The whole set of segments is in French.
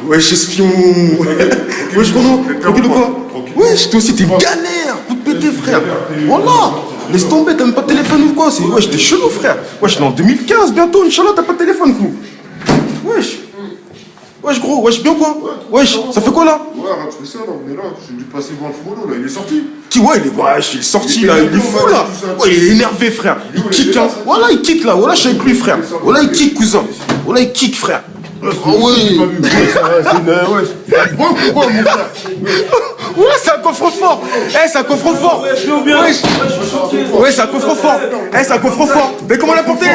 Wesh, espion. Wesh, Renaud, tranquille ou quoi? Wesh, toi aussi, t'es galère. Coup de pété, frère. Voilà. Laisse tomber, t'as même pas de téléphone ou quoi? Wesh, t'es chelou, frère. Wesh, on est en 2015 bientôt, Inch'Allah, t'as pas de téléphone, frère. Wesh. Wesh, gros, wesh, bien quoi? Wesh, ça fait quoi là? Ouais, arrête, je fais ça là, on est là. J'ai dû passer devant le frollo là, il est sorti. Qui, ouais, il est sorti là, il est fou là. Ouais, il est énervé, frère. Il kick, hein. Voilà, il kick là. Voilà, je suis avec lui, frère. Voilà, il kick, cousin. Voilà, il kick, frère. Ah oui. Pourquoi mon frère? Ouais, c'est un coffre-fort. Eh, c'est un coffre-fort. Ouais, c'est un coffre-fort. Eh, c'est un coffre-fort. Mais comment l'a porté?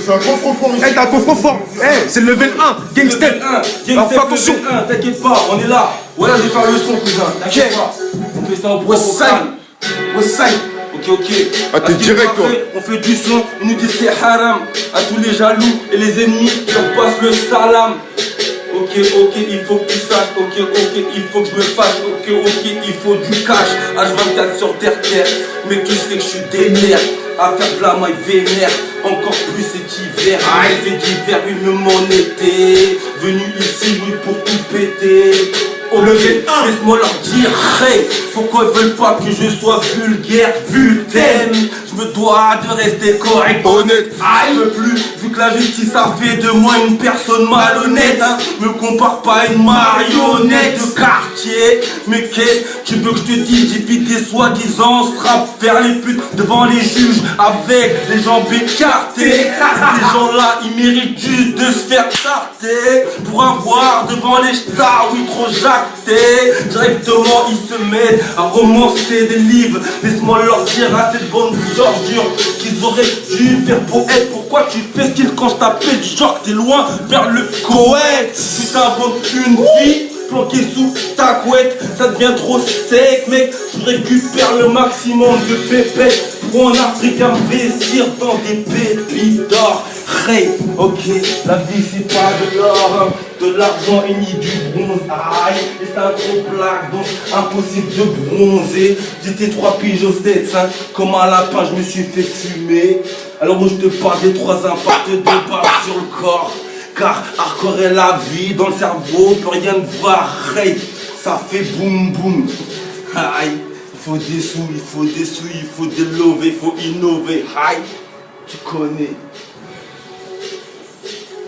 C'est un coffre-fort ici. Eh, t'as un coffre-fort. Eh, c'est le level 1. Gangstep. Alors, fais attention. T'inquiète pas, on est là. Voilà, je vais faire le son, cousin. T'inquiète pas. On fait ça au pro. Westside. Ok. Ah, t'es direct, toi. On fait du son, on nous dit c'est haram. À tous les jaloux et les ennemis, leur passe le salam. Ok, il faut que tu saches. Ok, il faut que je me fâche. Ok, il faut du cash. H24 sur terre. Mais tu sais que je suis déter. À faire de la maille vénère. Encore plus cet hiver. Arrivé d'hiver, une monnaie. Venu ici, oui, pour tout péter. Au level 1, laisse-moi leur dire, hey, pourquoi ils veulent pas que je sois vulgaire, vultaine. Je me dois de rester correct, honnête. Ah, il veut plus, vu que la justice a fait de moi une personne malhonnête, hein. Me compare pas à une marionnette de quartier. Mais qu'est-ce que tu veux que je te dise? J'évite des soi-disant strap, faire les putes devant les juges avec les jambes écartées. Ces gens-là, ils méritent juste de se faire tarter pour avoir devant les stars, oui, trop jactés. Directement, ils se mettent à romancer des livres. Laisse-moi leur dire à cette bande d'ordures qu'ils auraient dû faire poète. Pourquoi tu fais style quand je t'appelle du genre que t'es loin vers le Koweït? Tu t'inventes une vie planqué sous ta couette, ça devient trop sec, mec. Je récupère le maximum de pépettes pour en Afrique investir dans des pépites d'or. Hey, ok, la vie c'est pas de l'or, hein, de l'argent et ni du bronze. Aïe, et c'est un gros plaque, donc impossible de bronzer. J'étais 3 piges aux têtes, hein, comme un lapin, je me suis fait fumer. Alors où je te parle des 3 impacts de balles sur le corps. Car hardcore est la vie, dans le cerveau, plus rien ne va, hey, ça fait boum boum. Aïe, il faut des sous, il faut des love, il faut innover, aïe, tu connais.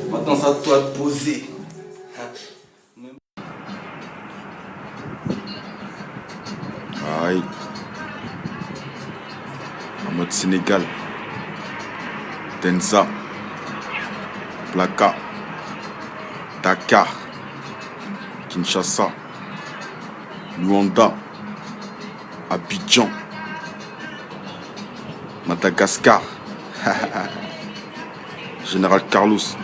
Maintenant c'est à toi de poser. Aïe. En mode Sénégal. Denza. Plaka. Dakar, Kinshasa, Luanda, Abidjan, Madagascar, Général Carlos,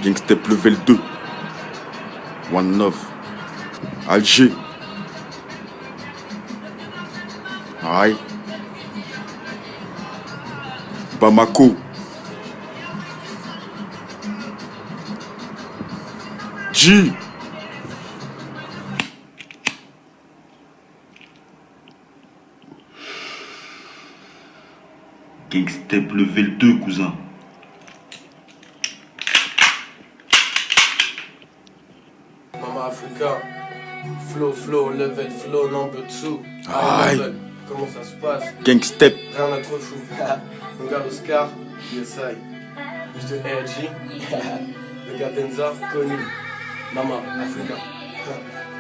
Gangstep Level 2, One Love, Alger, Aïe, Bamako, G. Gangstep Level 2, cousin. Mama Africa, flow, level flow, number 2. Aïe. Comment ça se passe? Gangstep. Rien à trop fou. Mon gars Oscar, yes I. Mr. RG, le gars Denza, connu. Mama Africa.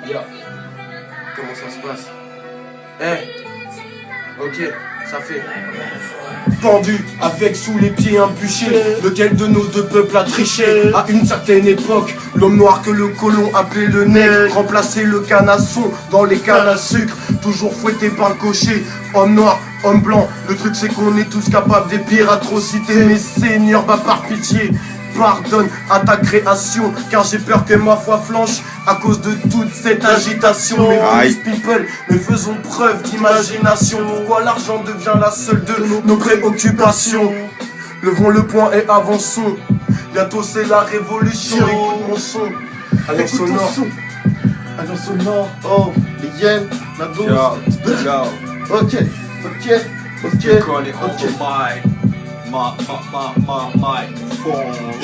Yo. Comment ça se passe? Ok, ça fait. Pendu, avec sous les pieds un bûcher. Lequel de nos 2 peuples a triché? À une certaine époque, l'homme noir que le colon appelait le nègre remplaçait le canasson dans les cannes à sucre. Toujours fouetté par le cocher. Homme noir, homme blanc, le truc c'est qu'on est tous capables des pires atrocités. Mais Seigneur, bah par pitié, pardonne à ta création, car j'ai peur que ma foi flanche à cause de toute cette agitation. Mais please people, mais faisons preuve d'imagination. Pourquoi l'argent devient la seule de nos préoccupations? Levons le poing et avançons. Bientôt c'est la révolution. Écoute mon son. Alliance sonore. Alliance sonore. Oh, les yens, la dose. Ok. Je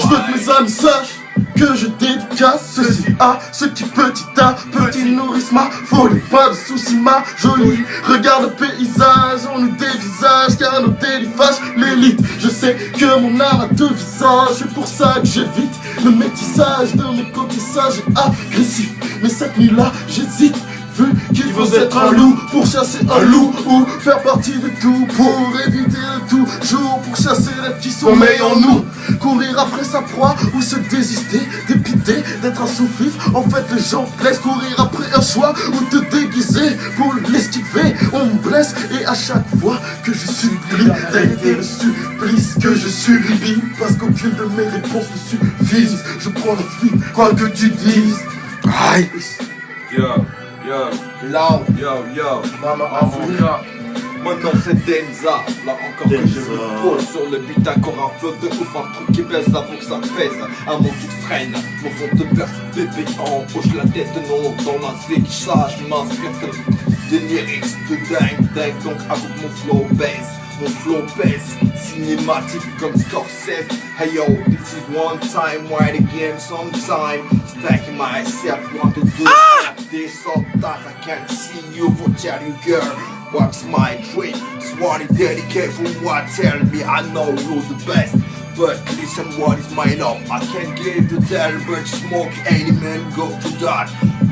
veux que mes âmes sachent que je dédicace ceci à ceux qui petit à petit nourrissent ma folie. Pas de soucis, ma jolie. Regarde le paysage, on nous dévisage car nos délits fâchent l'élite. Je sais que mon âme a deux visages, c'est pour ça que j'évite le métissage de mes côtés sages et agressifs. Mais cette nuit-là, j'hésite. Vu qu'il faut être un loup pour chasser un loup, ou faire partie de tout pour éviter le toujours, pour chasser les petits sommeils en nous. Courir après sa proie ou se désister, dépiter d'être un sous-fif. En fait les gens laissent courir après un choix ou te déguiser pour l'esquiver. On me blesse et à chaque fois que je supplie d'arrêter le supplice que je subis, parce qu'aucune de mes réponses ne suffisent. Je prends la fuite, quoi que tu dises. Aïe. Yo, Mama Africa. Maintenant c'est Denza, là encore que je me pose sur le beat, encore un flow de ouf, un truc qui baisse avant que ça pèse. Un mot qui te freine, mon fond de perce bébé en poche la tête non dans la zig, ça je m'inspire des lyrics de dingue, donc avec mon flow baisse, cinématique comme Scorsese. Hey yo, this is one time, right again, sometime. Stacking myself, want to do this, so that I can't see you for tell you girl. What's my dream? Swan is dedicated for what tell me I know you're the best. But listen, what is my love? I can't give to tell, but smoke any man go to that.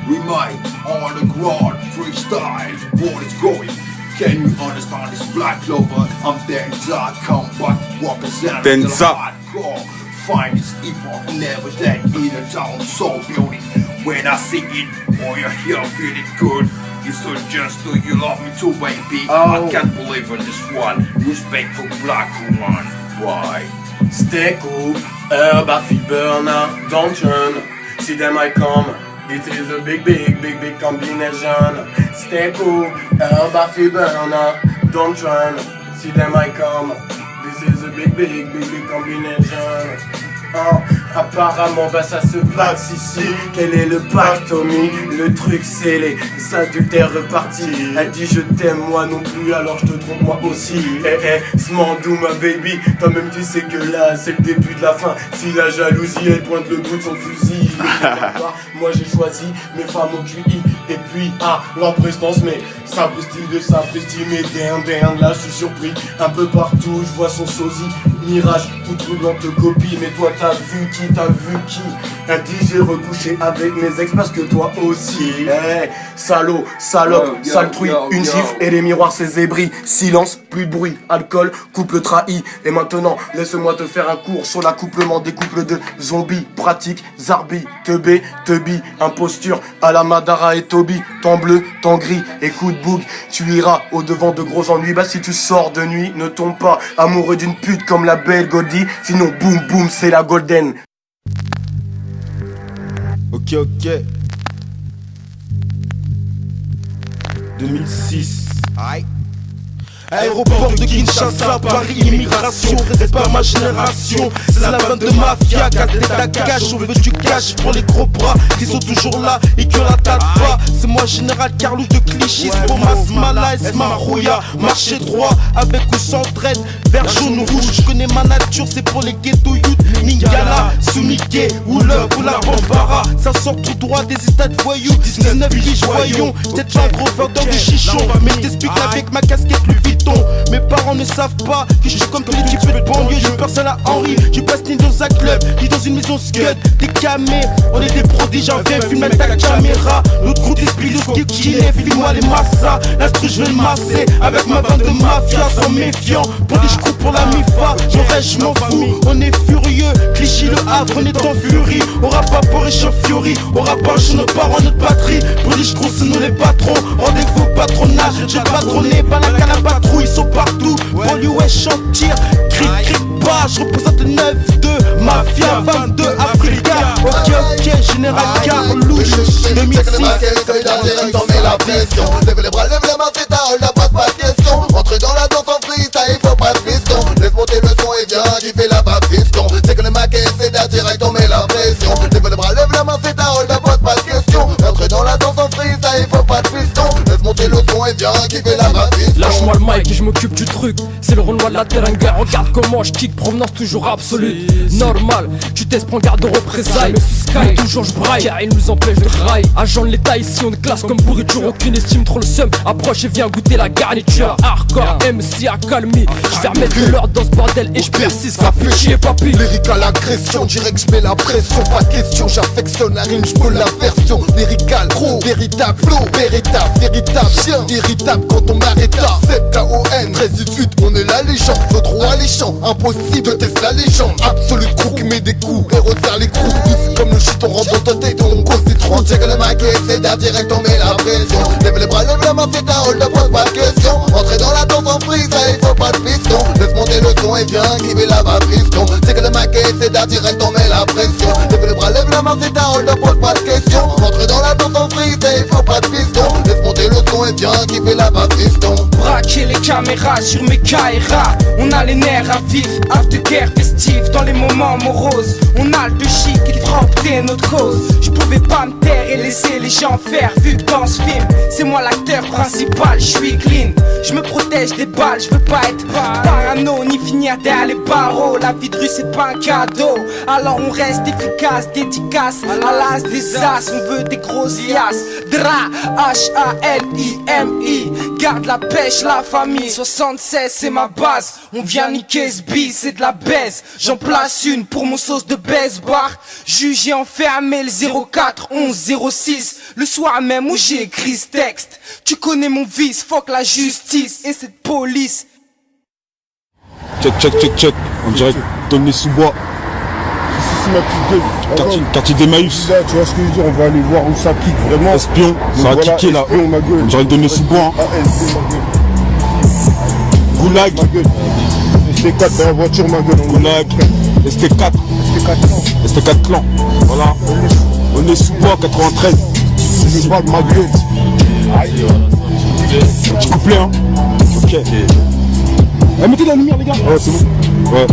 Remind on the ground, freestyle, what is going? Can you understand this black lover? I'm Denza, come back, represent the hardcore. Find this hip-hop, never dead in a town so beauty. When I sing it, or you hear feeling good. You so just do you love me too, baby? I can't believe in this one. Respect for black woman. Why? Stay cool, herb burner, don't turn. See them I come. It is a big combination. Stay cool, herb burner, don't turn. See them I come. This is a big combination. Apparemment ça se passe ici. Quel est le pacte, Tommy? Le truc c'est les adultères repartis. Elle dit je t'aime moi non plus, alors je te trompe moi aussi. Smandou ma baby, toi-même tu sais que là c'est le début de la fin. Si la jalousie elle pointe le bout de son fusil, moi j'ai choisi mes femmes au QI. Et puis l'emprestance, mais sapristi de sapristi. Mais damn, là je suis surpris. Un peu partout je vois son sosie. Mirage ou troublante copie. Mais toi t'as vu qui? Elle dit j'ai recouché avec mes ex parce que toi aussi. Salaud, salope, sale truie. Une gifle et les miroirs c'est zébris. Silence, plus de bruit, alcool, couple trahi. Et maintenant laisse-moi te faire un cours sur l'accouplement des couples de zombies. Pratique, zarbi, teubé, imposture à la Madara et Toby. Temps bleu, temps gris, écoute boug. Tu iras au devant de gros ennuis. Bah si tu sors de nuit, ne tombe pas amoureux d'une pute comme la belle Goldie. Sinon boum boum c'est la golden. Ok 2006. Aïe. Aéroport de Kinshasa, Paris, immigration, reste pas ma génération. C'est la bande de mafia, casse l'état cash. On veut du cash pour les gros bras qui sont toujours là et que la date pas. C'est moi général Carlou de Clichy, pour Masmala et Smarouya. Marcher droit avec ou sans traite, vert jaune ou rouge. Je connais ma nature, c'est pour les ghetto youth. Ningala, Sumike ou le ou la Bambara. Ça sort tout droit des états de voyous. 19 piges voyons, peut-être pas gros vendeur du chichon. Mais je t'explique avec ma casquette Louis Vuitton. Mes parents ne savent pas que je suis comme tous les types de banlieue. Je personne à Henri, je passe ni dans un club, ni dans une maison scud. Des camés, on est des prodiges, j'en viens, filme ta caméra. Notre groupe d'esprit, le ski qui est, filme-moi les massas. L'instru, je vais le masser avec ma bande de mafia, sans méfiant. Pour des coups pour la MIFA, j'en reste, je m'en fous. On est furieux, Clichy, le Havre, on est en furie. On rappe pas pour Fiori, on rappe pas chez nos parents, notre patrie. Pour les ch'crous, c'est nous les patrons. Rendez-vous au patronage, j'ai patronné, pas la canne à patrouille. Ils sont partout, Bolio et chantier. Cric, bas, je représente le 9-2. Mafia 22, Africa. Ok, général Carlouche. 2006. T'en mets la pression. Lève les bras, lève les mains, c'est ta hole, la pas de question. Entre dans la danse en freestyle, il faut pas de piston. Laisse monter le son et viens, j'y fais la basse piston. C'est que le maquet, c'est la direct, on met la pression. Lève les bras, lève les mains, c'est ta hole, la pas de question. Entre dans la danse en freestyle, il faut pas de piston. Laisse monter le son et viens, j'y fais la basse piston. Lâche-moi le mic et je m'occupe du truc. C'est le Renoir de la Teranga. Regarde comment je kick, provenance toujours absolue. Normal, tu testes, prends garde aux représailles. Le Sky, toujours je braille, car il nous empêche de rail. Agent de l'état ici, on est classe comme pourriture. Aucune estime, trop le seum. Approche et viens goûter la garniture. Hardcore, MC accalmie. Je vais remettre de l'ordre dans ce bordel et je persiste. Va plus chier, papy. Lyrical agression, direct je mets la pression. Pas de question, j'affectionne la rime, j'peux la version. Lyrical, gros, véritable flow, véritable chien. Irritable quand on m'arrête là. 7KON, 13-18, on est la légende. Faut trop alléchant, impossible de tester la légende. Absolute crew qui met des coups et resserre les coups. Tous comme le shit, on rentre dans ta tête, on cause des trous. Check le mic et c'est d'art direct, on met la pression. Lève les bras, lève la main, fais ta hold up, pose pas de question. Entrer dans la danse en freeze, ça il faut pas de piston. Laisse monter le son et viens qui la vibration. C'est que le mic et c'est d'art direct, on met la pression. Lève les bras, lève la main, fais ta hold up, pose pas de question. Entrer dans la danse en freeze, ça il faut pas de piston. Laisse monter le son et viens qui la vibration. Braquer les caméras sur mes KRA. On a les nerfs à vif, aftercare festif. Dans les moments moroses, on a le chic et trempé notre cause. Je pouvais pas me taire et laisser les gens faire. Vu que dans ce film, c'est moi l'acteur principal. Je suis clean, je me protège des balles. Je veux pas être parano ni finir derrière les barreaux. La vie de rue c'est pas un cadeau. Alors on reste efficace, dédicace à l'as des as. On veut des grosses liasses. Dra, H-A-L-I-M-I. Garde la pêche, la famille. 76 c'est ma base. On vient niquer ce bis, c'est de la baisse. J'en place une pour mon sauce de baisse bar. Jugé enfermé le 04 11 06. Le soir même où j'ai écrit ce texte. Tu connais mon vice, fuck la justice et cette police. Check. On dirait Tony Sous-Bois. C'est ma petite gueule. Quartier d'Emmaüs. Là, tu vois ce que je veux dire, on va aller voir où ça kick vraiment. Espion, ça a kické là. Espion, ma gueule. On dirait Tony Sous-Bois. Goulag. Ma gueule. ST4 dans la voiture, ma gueule. Goulag. ST4. ST4 clan. Voilà. On est Sous-Bois 93. C'est le bras de ma gueule. Petit couplet hein. Ok. Mettez la lumière les gars. Ouais c'est bon. Ouais.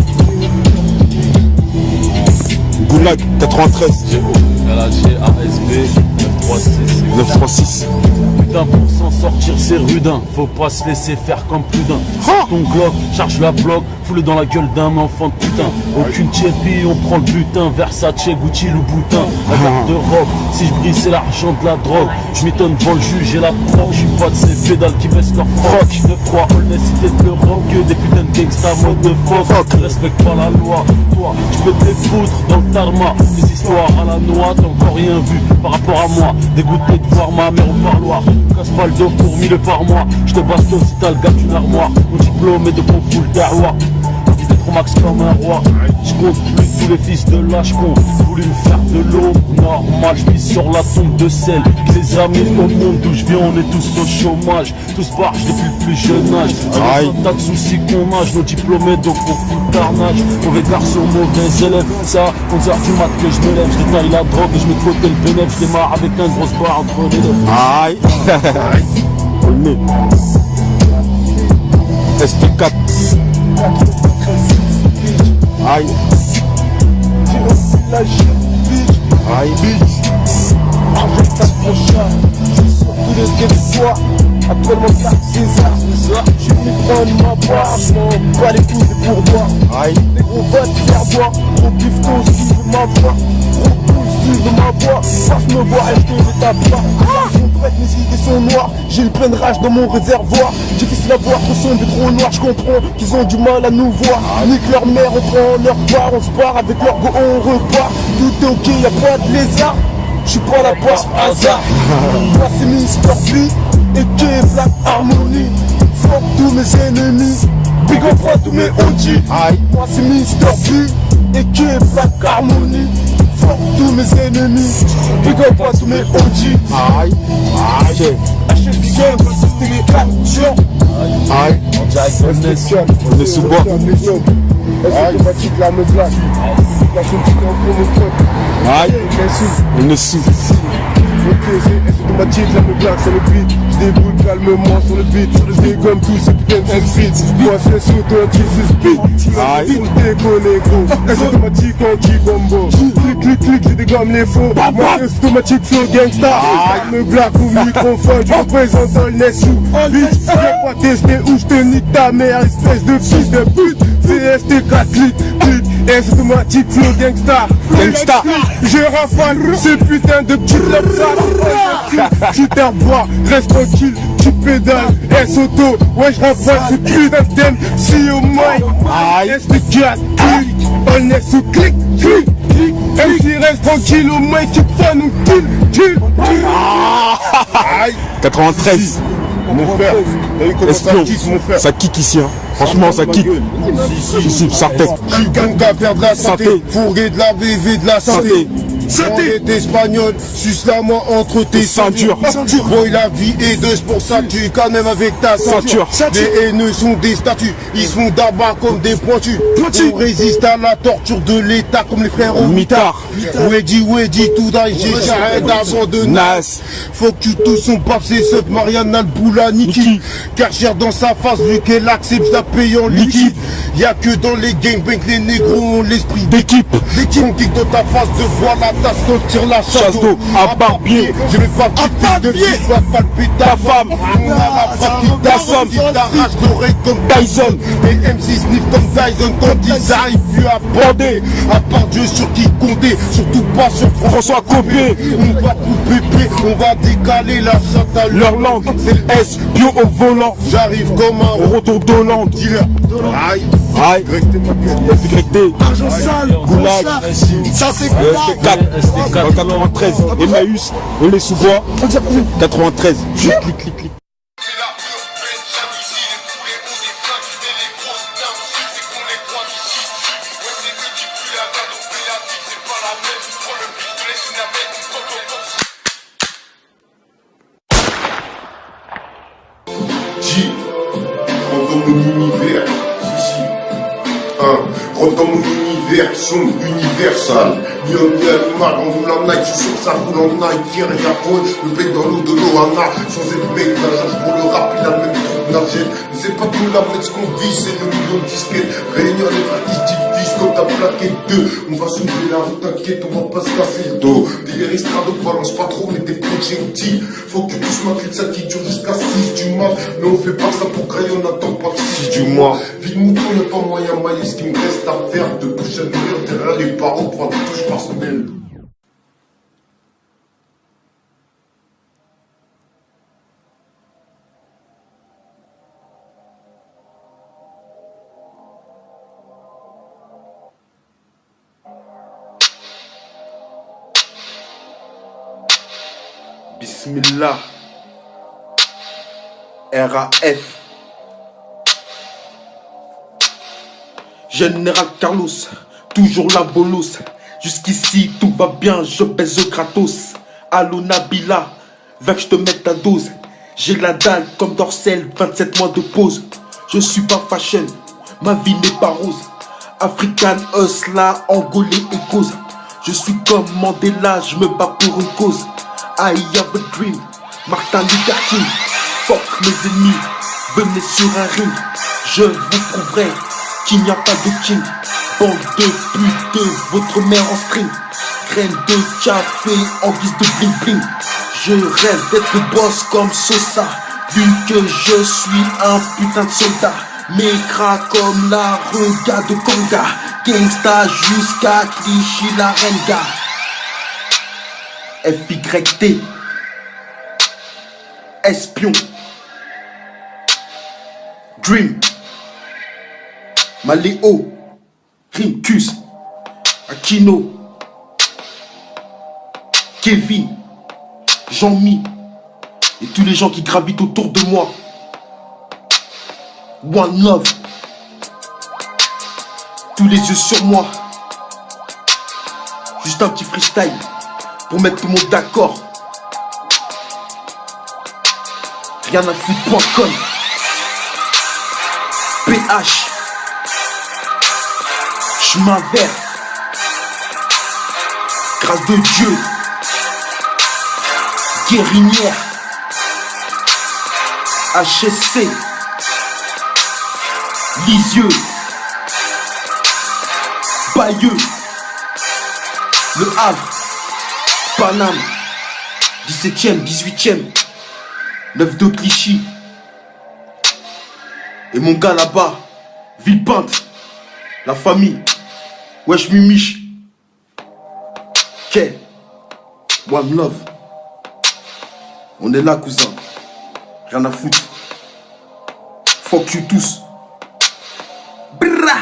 Goulag 93. LHG-ASB 936. Putain, pour s'en sortir c'est rudin. Faut pas se laisser faire comme plus d'un. Ton Glock, charge la bloc, foule dans la gueule d'un enfant de putain. Aucune chérie, on prend le butin. Versace, Gucci, Louboutin. La garde-robe, si je brise c'est l'argent de la drogue. Je m'étonne devant le juge et la proc. Je suis pas de ces pédales qui baissent leur froc. 9-3, honnêteté de l'Europe. Que des putains de gangsta mode de fuck. Respecte pas la loi. Toi, tu peux te les foutre dans le tarma. Des histoires à la noix, t'as encore rien vu par rapport à moi. Dégoûté de voir ma mère au parloir. Casse pas le dos pour 1000 par mois. Je te bastonne si t'as le gars d'une armoire. Mon diplôme est de bon full derroir. Qui t'es trop max comme un roi. Je compte plus tous les fils de lâche con. Voulu me faire de l'ombre normal. Je vis sur la tombe de celle qui les a mis au monde d'où je viens. On est tous au chômage. Tous barges depuis le plus jeune âge. Avec un tas de soucis qu'on a. Nos diplômés donc on fout le carnage. Mauvais garçon, mauvais élève. Ça, 11h du mat que je me lève. Je détaille la drogue et je mets de côté le bénéfice. Je démarre avec un grosse barre entre les deux. Aïe. ST4. Aïe. Aïe. Avec ta prochaine, je suis sur tous les territoires. Actuellement 4 César. Je vais prendre ma part, je m'en bats les couilles des pourboires. Aïe. Les gros votes faire boire, gros pifton suivent ma voix. Gros poules suivent ma voix, passe me voir et je te tape pas. Sont prêtes, mes idées sont noires, j'ai une pleine rage dans mon réservoir. Difficile à voir, trop sombre et trop noir, je comprends qu'ils ont du mal à nous voir. Nique leur mère, on prend leur part, on se barre avec leur go, on repart. Tout est ok, y'a pas de lézard, j'suis pas là par hasard. Moi c'est Mr. B et que Black Harmony. Fuck tous mes ennemis, big up à tous mes OG. Moi c'est Mr. B et que Black Harmony. Fuck tous mes ennemis, big up à tous mes OG. Aïe. Aïe. Achète du game, c'est les actions. Aïe. On est Sous-Bois. Aïe. Automatique, l'arme black. La politique en promoteur. Aïe. On est sous. Ok, c'est automatique, l'arme black, c'est le beat. Je déboule calmement sur le beat. Sur le dé comme tous ces putains de streets. Moi c'est sous toi, tu suspect. Aïe. Faut déconner gros. C'est automatique anti-bombo. Clic, clic, clic, j'ai des comme les faux. Moi c'est automatique flow gangsta. Me blague au microphone, je représente dans le Nessou. Bitch, je vais pas tester où je te nique ta mère, espèce de fils de pute. CST 4 litres, c'est automatique flow gangsta. Gangsta, je rafale ce putain de petit lapsa. Tu bois, reste tranquille, tu pédales, S-auto, ouais je rafale ce putain de thème. Si au moins, ST4, clic, on est sous clic, clic, clic. MC reste tranquille, au moins tu prends nous kill. 93. Mon frère, t'as vu comment ça kick, mon frère? Ça kick ici, hein. Franchement, ça kick. Ici, Sartec. Quelqu'un qui a faire de la santé, fourré de la VV, de la santé. Santé d'espagnol, suce la moi entre tes ceintures. Boy, la vie est de pour ça, tu quand même avec ta ceinture. Les haineux sont des statues, ils sont d'abat comme des pointus. On résiste à la torture de l'état comme les frères au mitard. Weddy, tout d'ail, j'ai j'arrête avant de Nas. Faut que tu touches son paf, c'est ce Mariana le Boulaniki. Car gère dans sa face, vu qu'elle accepte la paye en liquide. Y'a que dans les gangbangs, les négros ont l'esprit d'équipe. On kick dans ta face de voir la tasse, on tire la chasse d'eau à barbier. Je vais pas quitter de vie, je dois palper ta femme. On a la frappe qui t'assomme, qui t'arrache l'oreille comme Tyson. Les MC sniff comme Tyson quand ils arrivent plus à bander. À part Dieu sur qui compter, surtout pas sur François Copé. On va couper pied, on va décaler la chatte à leur langue. C'est le S, bio au volant. J'arrive comme un retour d'Hollande. Dealer. Aïe. Aïe, ST, Argent sale, Goulag, ça c'est ST4, 93, Emmaüs, on les sous-bois, 93, clic. Rentre dans mon univers, rentre dans mon univers, sombre, universal. Ni homme ni animal, on roule en Nike, sur ça roule en Nike, Pierre et Japon, le bec dans l'eau de l'Ohana, sans être mec, la change pour le rap, il a le même truc nagé. Mais c'est pas tout la mettre ce qu'on vit, c'est le million de disquettes. Réunion les artistes divisent comme ta plaquette 2. On va soulever la route, t'inquiète, on va pas se casser le dos. Délire estrado, balance pas trop, mais des projectiles. Faut que tu pousses ma clé de ça qui dure jusqu'à 6 du mat. Mais on fait pas ça pour grailler, on attend pas de 6 du mois. Vie de mouton, y'a pas moyen mailler, ce qui me reste à faire. De bouche à nourrir, derrière les barreaux, prendre des touches par semaine. Bismillah, RAF, Général Carlos, toujours la bolos. Jusqu'ici tout va bien, je baise Kratos. Allo Nabila, va que je te mette ta dose. J'ai la dalle comme Dorsel, 27 mois de pause. Je suis pas fashion, ma vie n'est pas rose. African Hustla, Angolais et cause. Je suis comme Mandela, je me bats pour une cause. I have a dream, Martin Luther King. Fuck mes ennemis, venez sur un ring. Je vous prouverai qu'il n'y a pas de king. Bande de putes, votre mère en string. Graine de café en guise de bling bling. Je rêve d'être le boss comme Sosa. Vu que je suis un putain de soldat. Mécra comme la rega de Konga. Gangsta jusqu'à Clichy la Renga. FYT, espion, Dream, Maléo, Rinkus, Aquino, Kevin, Jean-Mi et tous les gens qui gravitent autour de moi. One love, tous les yeux sur moi. Juste un petit freestyle pour mettre tout le monde d'accord. Rien à foutre.com. PH, chemin vert, grâce de Dieu, guérinière, HSC, Lisieux, Bayeux, Le Havre, Paname, 17ème, 18ème, 9 de Clichy. Et mon gars là-bas, Villepinte, la famille, wesh Mimiche. Ok, one love. On est là, cousin. Rien à foutre. Fuck you tous. Brrra.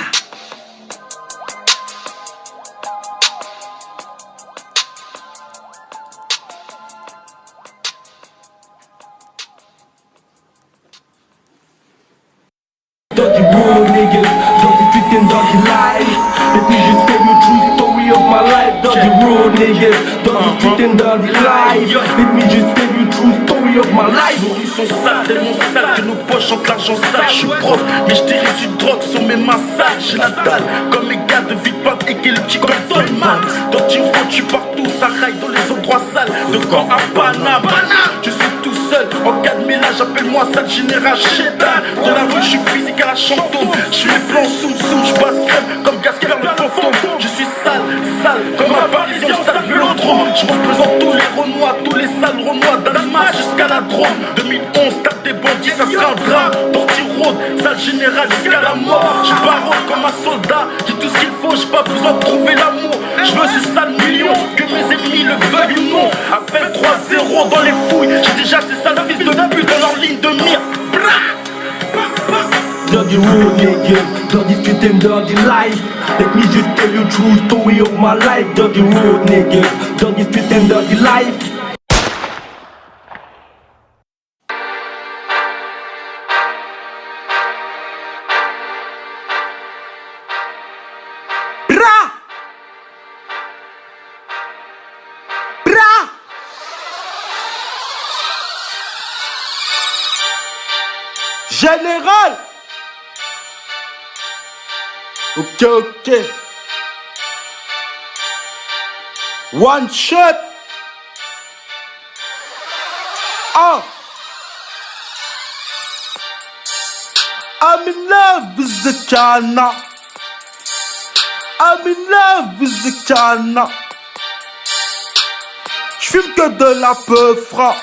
Dirty road niggas, dirty street and dirty life. Let me just tell you true story of my life. Dirty road niggas, dirty street and dirty life. Let me just tell you true story of my life. Nos rues sont sales, tellement sales que nos poches entrent l'argent sale. Je suis propre, mais je dirige une drogue sur mes mains sales. J'ai la dalle, comme les gars de Villepinte et le petit Gordon man. Dans Tiro, je suis partout, ça raille dans les endroits sales. De Caen à Paname, je suis tout seul. En cas de mélange, appelle-moi sale général Chédal. De la rue, je suis physique à la chantôme. Je suis les plans soum soum, je passe crème comme Gasper le fantôme. Je suis sale, sale, comme un parisien au stade Vélodrome. Je représente tous les Renois, tous les sales Renois, d'Alma jusqu'à la Drôme. 2011, tape des bandits, ça sera un drame. Torti road, sale général jusqu'à la mort. Je parole comme un soldat, j'ai tout ce qu'il faut, j'ai pas besoin de trouver l'amour. Je veux ce sale million, que mes ennemis le veuillent ou non. Appelle 3-0 dans les fouilles, j'ai déjà ces sales fils de pute dans leur ligne de mire. Dirty road niggas, dirty street and dirty life. Let me just tell you true story of my life. Dirty road niggas, dirty street and dirty life. Général. Ok, ok. One shot. Ah. I'm in love with the China. I'm in love with the China. J'fume que de la peufra.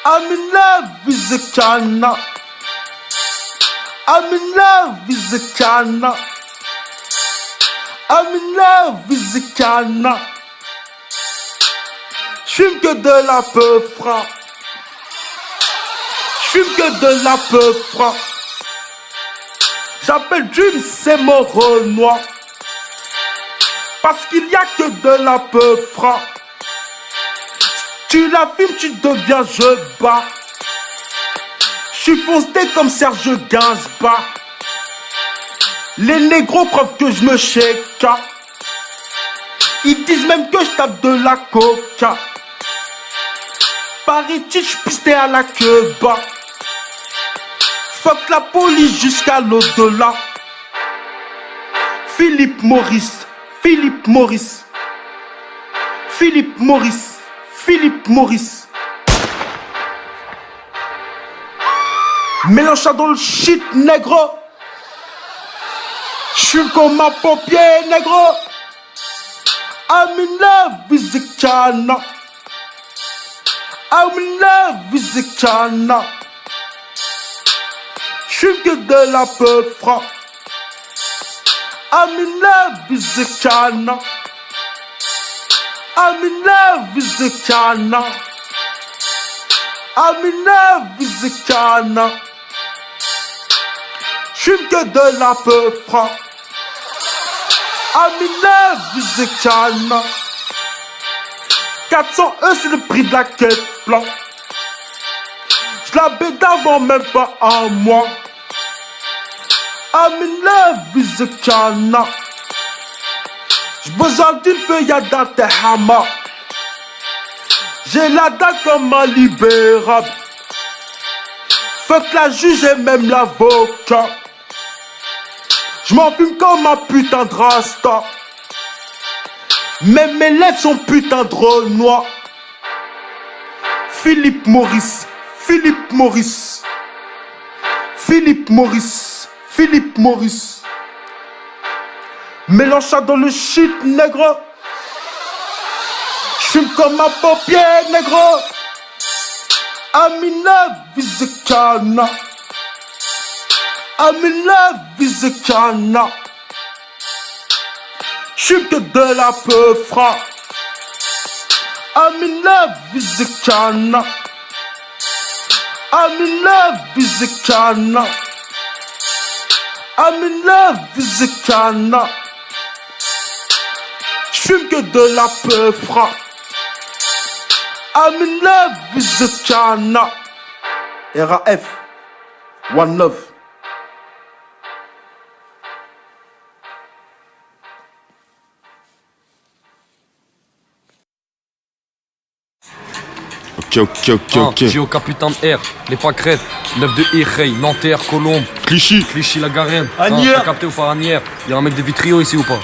I'm in love with the China. I'm in love with the China. I'm in love with the China. J'fume que de la peufra. J'fume que de la peufra. J'appelle Dream, c'est mon Renoir. Parce qu'il y a que de la peufra. Tu la filmes, tu deviens je bats. J'suis foncé comme Serge Gainsbourg. Les négros croient que je me shake. Ils disent même que je tape de la coca. Paris-il, j'pistais à la queue bas. Fuck la police jusqu'à l'au-delà. Philippe Maurice, Philippe Maurice, Philippe Maurice. Philippe Maurice. Mélange ça dans le shit, négro. J'suis comme un pompier, négro. I'm in love with the China. I'm in love with the China. J'fume que de la peufra. I'm in love with the China. I'm in love with the China. I'm in love with the China. J'fume que de la peufra. I'm in love with the China. 400 c'est le prix de la quête blanc. J'la baie d'avant même pas un mois. I'm in love with the China. J'besoin d'une feuillade dans tes hamas. J'ai la dalle comme un libérable. Fuck la juge et même l'avocat. J'm'en fume comme un putain de rasta. Même mes lèvres sont putain de Renoir. Philippe Maurice, Philippe Maurice, Philippe Maurice, Philippe Maurice. Mélange ça dans le shit, nègre. J'fume comme un pompier, négro. I'm in love with the cana. I'm in love with the cana. J'fume que de la peufra. I'm in love with the cana. I'm in love with the cana. I'm in love with the cana. J'fume que de la peufra. I'm in love with the cana. RAF, One Love. Ok. J'ai au capitaine R, les pâquerettes, 9 de Irey, Nanterre, Colombe, Clichy, la Garenne. Agnières. T'as capté ou pas Agnières? Y'a un mec de Vitrio ici ou pas?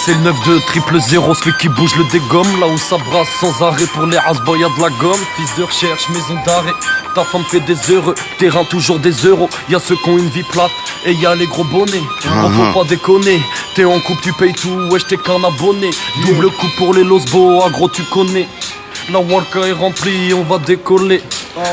C'est le 9-2, 000, celui qui bouge le dégomme. Là où ça brasse sans arrêt pour les hasboys, y'a de la gomme. Fils de recherche, maison d'arrêt. Ta femme fait des heureux, terrain toujours des euros. Y'a ceux qui ont une vie plate et y'a les gros bonnets. Faut pas déconner, t'es en coupe, tu payes tout, wesh t'es qu'un abonné. Double coup pour les Losbo, agro tu connais. La Walker est remplie, on va décoller.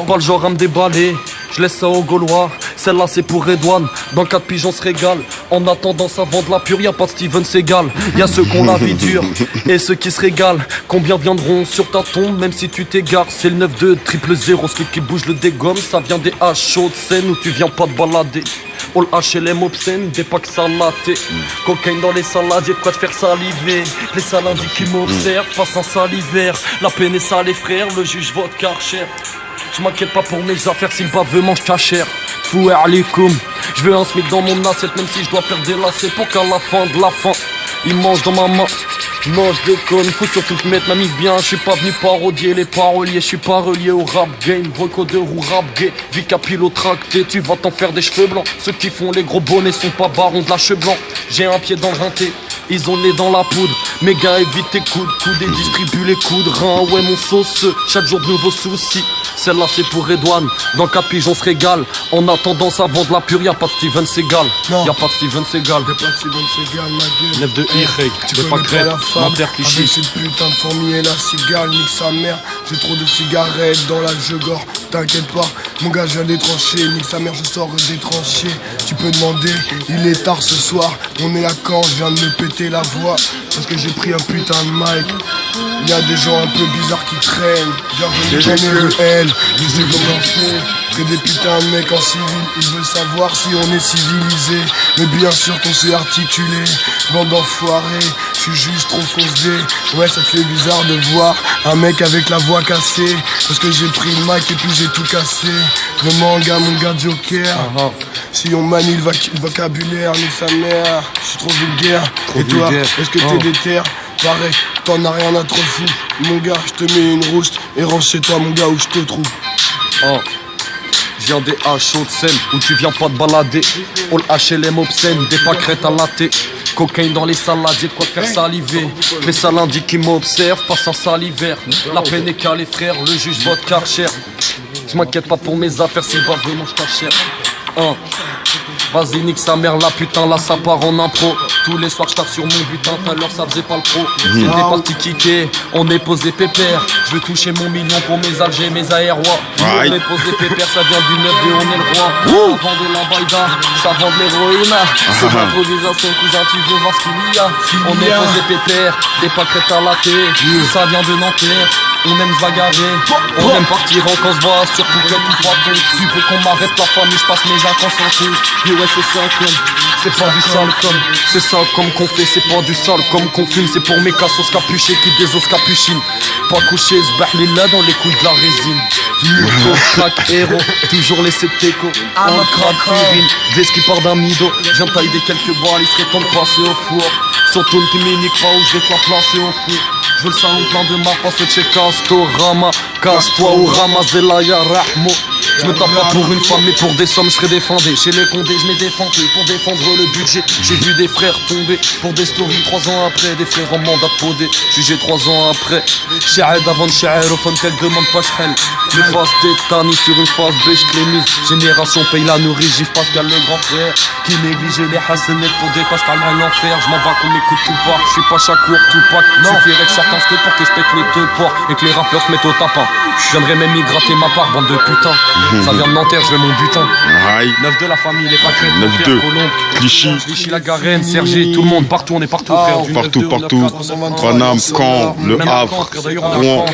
Pas le genre à me déballer, je laisse ça aux Gaulois. Celle-là c'est pour Redouane, dans 4 pigeons se régale. En attendant ça vend de la pure, y'a pas de Steven Seagal. Y'a ceux qui ont la vie dure et ceux qui se régalent. Combien viendront sur ta tombe même si tu t'égares? C'est le 9-2, 000, celui qui bouge le dégomme. Ça vient des H chaudes scènes où tu viens pas te balader. All HLM obscène, des packs salatés. Cocaïne dans les salades, y'a de quoi te faire saliver. Les saladiers qui m'observent, passent un salivaire. La peine est sale les frères, le juge vote Karcher. Je m'inquiète pas pour mes affaires, si le baveux mange ta chair. Fouet alikoum, je veux un smic dans mon assiette, même si je dois perdre des lacets. Pour qu'à la fin de la fin, il mange dans ma main. Non, je déconne, faut surtout te mettre ma mise bien. Je suis pas venu parodier les paroliers, je suis pas relié au rap game. Recodeur ou rap gay, vie capillotracté, tu vas t'en faire des cheveux blancs. Ceux qui font les gros bonnets sont pas barons de la cheveux blanc. J'ai un pied dans le rinté, ils ont le nez dans la poudre. Mes gars, évite tes coudes et distribue les coups de rein. Ouais, mon sauceux, chaque jour de nouveaux soucis. Celle-là, c'est pour Redouane, dans 4 pigeons on se régale. En attendant, ça vend de la pure, y'a pas de Steven Seagal. Y'a pas de Steven Seagal. Y'a pas de Steven Seagal, ma gueule. 9 de Irey, tu pas crête, Nanterre, Clichy. Avec cette putain de fourmi et la cigale, nique sa mère. J'ai trop de cigarettes dans la gore. T'inquiète pas, mon gars, je viens des tranchées. Nique sa mère, je sors des tranchées. Tu peux demander, il est tard ce soir. On est à Caen, je viens de me péter la voix. Parce que j'ai pris un putain de mic. Y'a des gens un peu bizarres qui traînent. Bienvenue dans le L, je sais comment c'est. Que des putains de mecs en civil, ils veulent savoir si on est civilisé. Mais bien sûr qu'on s'est articulé. Bande d'enfoirés, je suis juste trop foncé. Ouais, ça te fait bizarre de voir un mec avec la voix cassée. Parce que j'ai pris le mic et puis j'ai tout cassé. Demande à mon gars Joker. Si on manie le vocabulaire, nique sa mère. Je suis trop vulgaire. Et toi, est-ce que t'es déter? Pareil, t'en as rien à trop foutre. Mon gars, je te mets une rouste. Et range chez toi, mon gars, où je te trouve. Je viens des H chaudes scènes où tu viens pas te balader. All HLM obscène, des pâquerettes à latte. Cocaïne dans les salades, j'ai de quoi te faire saliver. Les saladiers qui m'observent passent un salivaire. La peine est qu'à les frères, le juge vote Karcher. Je m'inquiète pas pour mes affaires, si le baveux mange ta chair. Vas-y, nique sa mère, la putain, là ça part en impro. Tous les soirs, je tape sur mon butin, tout à l'heure ça faisait pas le pro. C'était parti kicker, on est posé pépère. Je veux toucher mon million pour mes Algés, mes aérois. On est posé pépère, ça vient du 9 et on est le roi. Ça vend de la baïda, ça vend de l'héroïne. C'est de l'improvisation, cousin, tu veux voir ce qu'il y a. On est posé pépère, des pâquerettes à latte. Ça vient de Nanterre. On aime se bagarrer, on aime partir en qu'on se voit, surtout que tout pas con. Tu veux qu'on m'arrête la famille, je passe mes vacances en couille. Et ouais, c'est ça comme, c'est pas du sale comme, c'est ça comme qu'on fait, c'est pas du sale comme qu'on fume. C'est pour mes cassos capuchés qui déosent capuchine. Pas couché, se là dans les couilles de la résine. Muco, crack, héros, toujours les septéco. Un crack, urine, Vès qui part d'un mido. J'en taille des quelques balles, il serait temps de passer au four. Surtout ne t'immunique pas où je vais te la placer au four. Je veux le salon plein de marques, passe chez Castorama. Casse-toi ou ramasse-la ya rahmo. Je me tape pas pour une femme mais pour des sommes je serai défendé. Chez les condés je m'ai défendu pour défendre le budget. J'ai vu des frères tomber pour des stories 3 ans après. Des frères en mandat podé, jugé 3 ans après. Shahed avant de shahed au fun qu'elle demande pas sh'hel. Les faces d'étani sur une face B je les mise. Génération paye la nourrice, Gif Pascal le grand frère qui négligeait les hassanettes pour des Pascal à l'enfer. Je m'en bats qu'on m'écoute tout part. Je suis pas chaque cours tout pack. Suffirait que chacun se pour que je pète les deux ports et que les rappeurs se mettent au tapin. J'aimerais même y gratter ma part, bande de putain. Ça vient de Nanterre, je veux mon butin. 9 de la famille, les pâquerettes, 9-2, Clichy, la Garenne, Sergi, tout le monde, partout, on est partout, frère. Partout. Paname, Caen, Le Havre, Rouen.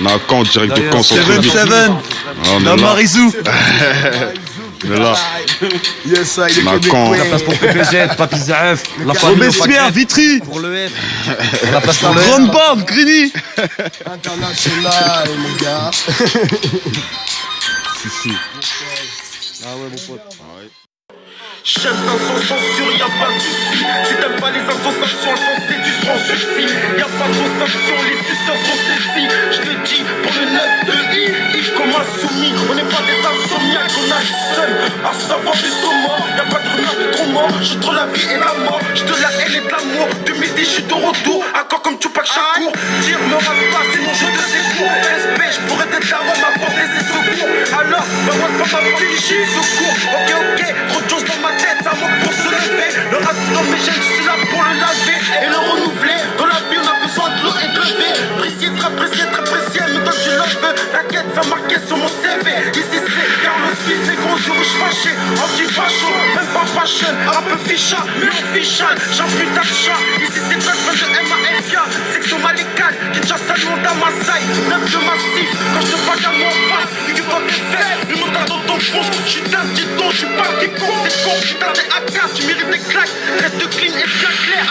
On a Caen, direct de Caen. 7-7, la Marizou. Mais là, Yes, ça, il est on a québécois. Caen. La place pour PPZ, Papi Zaev, la famille Robespierre, Vitry, pour le F. La place pour le F. Grande Barbe, Grigny. International, mon gars. Si. Ah ouais, mon pote. Chaque inso sans sûr, y'a pas de soucis. Si t'aimes pas les associations, elles sont séduites, on suffit. Y'a pas de conception, les suceurs sont saisis. J'te dis, pour le 9 de I comme un soumis. On n'est pas des insomniaques, on a le seum à savoir des sauts morts. Y'a pas de rumeur de trop mort, j'suis trop la vie et la mort. J'te la haine et de l'amour, de midi j'suis de retour. Accord comme Tupac Shakur. Dire me rate pas, c'est mon jeu de secours. SP, j'pourrais être là, on m'apporter ses secours. Alors, bah moi pas ma vie, j'suis secours. Ok, retourne dans ma tête, ça manque pour se lever. Le rap dans mes gènes, je suis là pour le laver et le renouveler. Dans la vie, on a besoin de l'eau et de lever. Précieux, très précieux, mais toi tu le veux. T'inquiète, ça marqué sur mon CV. Ici c'est Carlos Suisse, les gros yeux rouges fâchés. Anti-facho, même pas fashion. Un peu ficha, mais official. J'en plus d'achat. Ici c'est Jack, de MAFIA. Section malécale, qui déjà salue mon Damasaï. 9 de massif, quand je te bague à mon face. Et que dans tes fesses, une montagne dans ton fonce. J'suis d'un petit ton, j'suis pas qui con, c'est con. Putain des AK, tu mérites des claques. Reste clean et bien clair.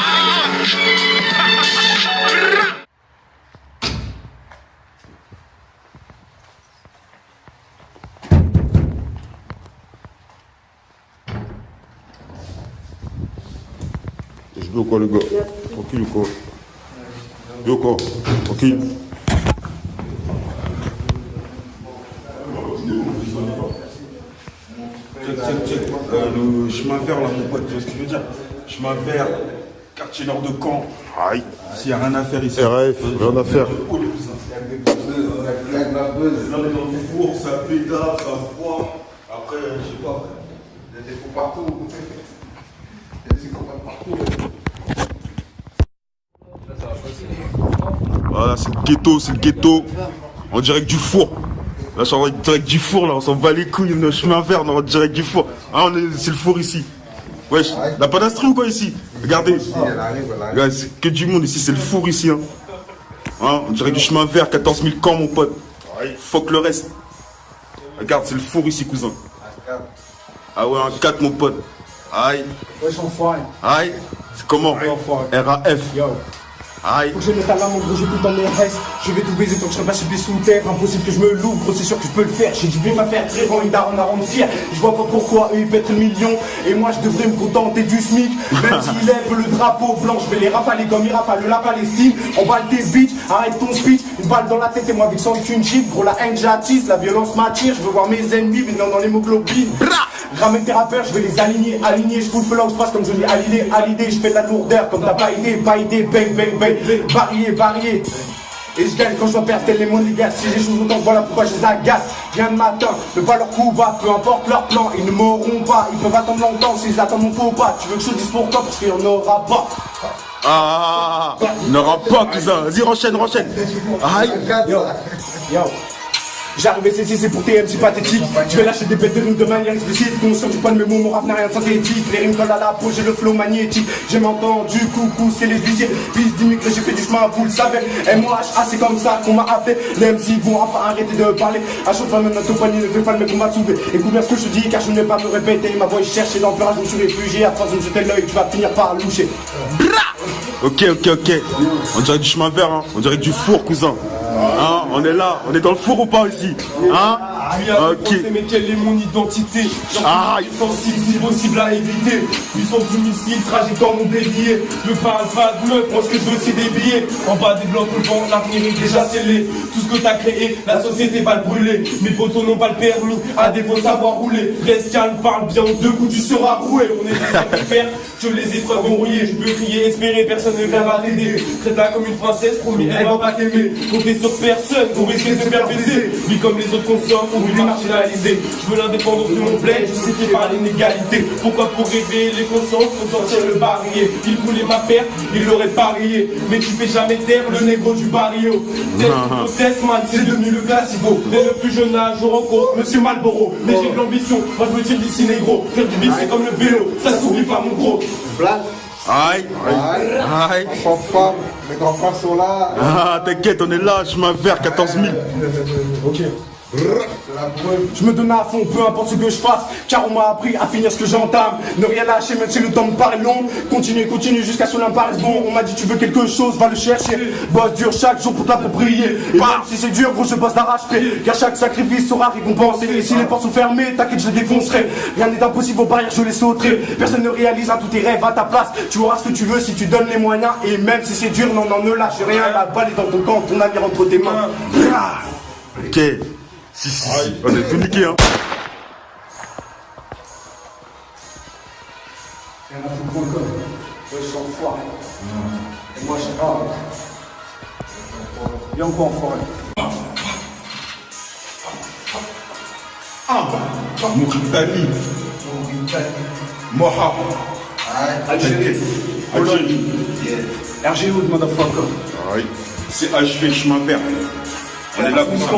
Je veux quoi, le gars? Tranquille ou quoi? Je veux quoi? Tranquille. Le chemin vert là mon pote, tu vois ce que je veux dire? Chemin vert, quartier nord de Caen. Aïe. S'il n'y a rien à faire ici. RAF, rien à faire. Là on est dans le four, ça pédale, ça froid. Après, je sais pas, il y a des faux partout. Il y a des faux partout. Voilà, c'est le ghetto. En direct du four. Là, je suis en direct du four, là, on s'en bat les couilles, le chemin vert, on est en direct du four. Ah, c'est le four ici. Wesh, t'as pas d'instru ou quoi ici? Regardez. Regarde, c'est que du monde ici, c'est le four ici. Hein, on dirait du chemin vert, 14 000 camps, mon pote. Fuck le reste. Regarde, c'est le four ici, cousin. Ah ouais, un 4, mon pote. Aïe. Wesh, enfoiré. Aïe. C'est comment? RAF. Yo. Aïe. Faut que je mette à la mon gros, j'ai tout dans mes restes. Je vais tout baiser tant que je serai pas sur des sous terre. Impossible que je me loue, gros, c'est sûr que je peux le faire. J'ai du bien à faire, très grand, il a rendre fier. Je vois pas pourquoi eux ils pètent le million. Et moi je devrais me contenter du SMIC. Même s'ils lèvent le drapeau blanc, je vais les rafaler comme ils rafalent la Palestine. On balle tes bitches, arrête ton speech. Une balle dans la tête et moi avec sans une chip. Gros, la haine j'attise, la violence m'attire. Je veux voir mes ennemis venant dans l'hémoglobine. Ramène tes rappeurs, je vais les aligner, je fous le feu là où je passe comme je l'ai Hallyday, je fais de la lourdeur comme t'as pas idée, bang, varié. Et je gagne quand je dois perdre tel les mots les gars. Si j'échoue autant, voilà pourquoi je les agace. Viens le matin, ne pas leur coup bas, peu importe leur plan, ils ne m'auront pas. Ils peuvent attendre longtemps, s'ils attendent mon faux pas. Tu veux que je te dise pour toi parce qu'il n'y en aura pas. Ah, il n'y aura pas, cousin. Vas-y, enchaîne. Aïe. Yo. J'arrive ici, c'est pour tes MC pathétiques. Je vais lâcher des bêtes de rimes de manière explicite. Conscient du point de mes mots, mon rap n'a rien de synthétique. Les rimes collent à la peau, j'ai le flow magnétique. J'ai entendu coucou, c'est les visiers. Fils d'immigrés, j'ai fait du chemin, vous le savez. MOHA, c'est comme ça qu'on m'a appelé. Les MC vont enfin arrêter de parler. À chaque fois, même notre panier ne fait pas le mec qu'on va soulever. Écoute bien ce que je te dis, car je ne vais pas me répéter. Ma voix est cherchée dans le pleurage, je me suis réfugié. À force de me jeter l'œil, tu vas finir par loucher. Ok. On dirait du chemin vert, hein. On dirait du four, cousin. Hein, on est là, on est dans le four ou pas ici? Hein? Ok. Mais quelle est mon identité? Sensible, si possible à éviter. Puissance du missile, trajectoire mon dévié. Me parle pas de meuf, moi ce que je veux c'est des billets. En bas des blocs, le vent, l'avenir est déjà scellé. Tout ce que t'as créé, la société va le brûler. Mes potos n'ont pas le permis, à défaut de savoir rouler. Reste calme, parle bien, deux coups tu seras roué. On est des sacrificaires, que les épreuves vont rouiller. Je peux crier, espérer, personne ne viendra t'aider. Traite-la comme une princesse, promis, elle va pas t'aimer. Comptez sur personne, pour risquer de se faire baiser. Vis comme les autres consomment, on vit marginalisé. Je veux l'indépendance de mon bled, justifié par l'inégalité. Pourquoi pour réveiller les consciences, pour sortir le barillet. Il voulait ma perte, il l'aurait parié. Mais tu fais jamais taire le négro du barrio. Testman, c'est devenu le classico. Dès le plus jeune âge, je rencontre Monsieur Malboro. Mais j'ai de l'ambition, moi je me tire d'ici négro. Faire du bif c'est comme le vélo, ça s'oublie pas mon gros. Aïe. Aïe. Pas, les grands frères sont là. Ah, t'inquiète, on est là, chemin vert, 14 000. Ok. Je me donne à fond, peu importe ce que je fasse, car on m'a appris à finir ce que j'entame. Ne rien lâcher même si le temps me paraît long. Continue jusqu'à ce que l'un paraisse bon. On m'a dit tu veux quelque chose, va le chercher. Bosse dur chaque jour pour t'approprier. Et même si c'est dur, gros je bosse d'arrache-pied. Car chaque sacrifice sera récompensé. Et si les portes sont fermées, t'inquiète je les défoncerai. Rien n'est impossible aux barrières, je les sauterai. Personne ne réalisera tous tes rêves à ta place. Tu auras ce que tu veux si tu donnes les moyens. Et même si c'est dur, non, ne lâche rien. La balle est dans ton camp, ton avenir entre tes mains. Ok. Si, on est tout niqué, hein. Rien à foutre encore. Ouais, je suis enfoiré. Et moi, je sais pas. Viens encore enfoiré. Mauritanie. Moha. Algérie. RGO de motherfucker. Oui. C'est HV, chemin vert. On est là pour ça.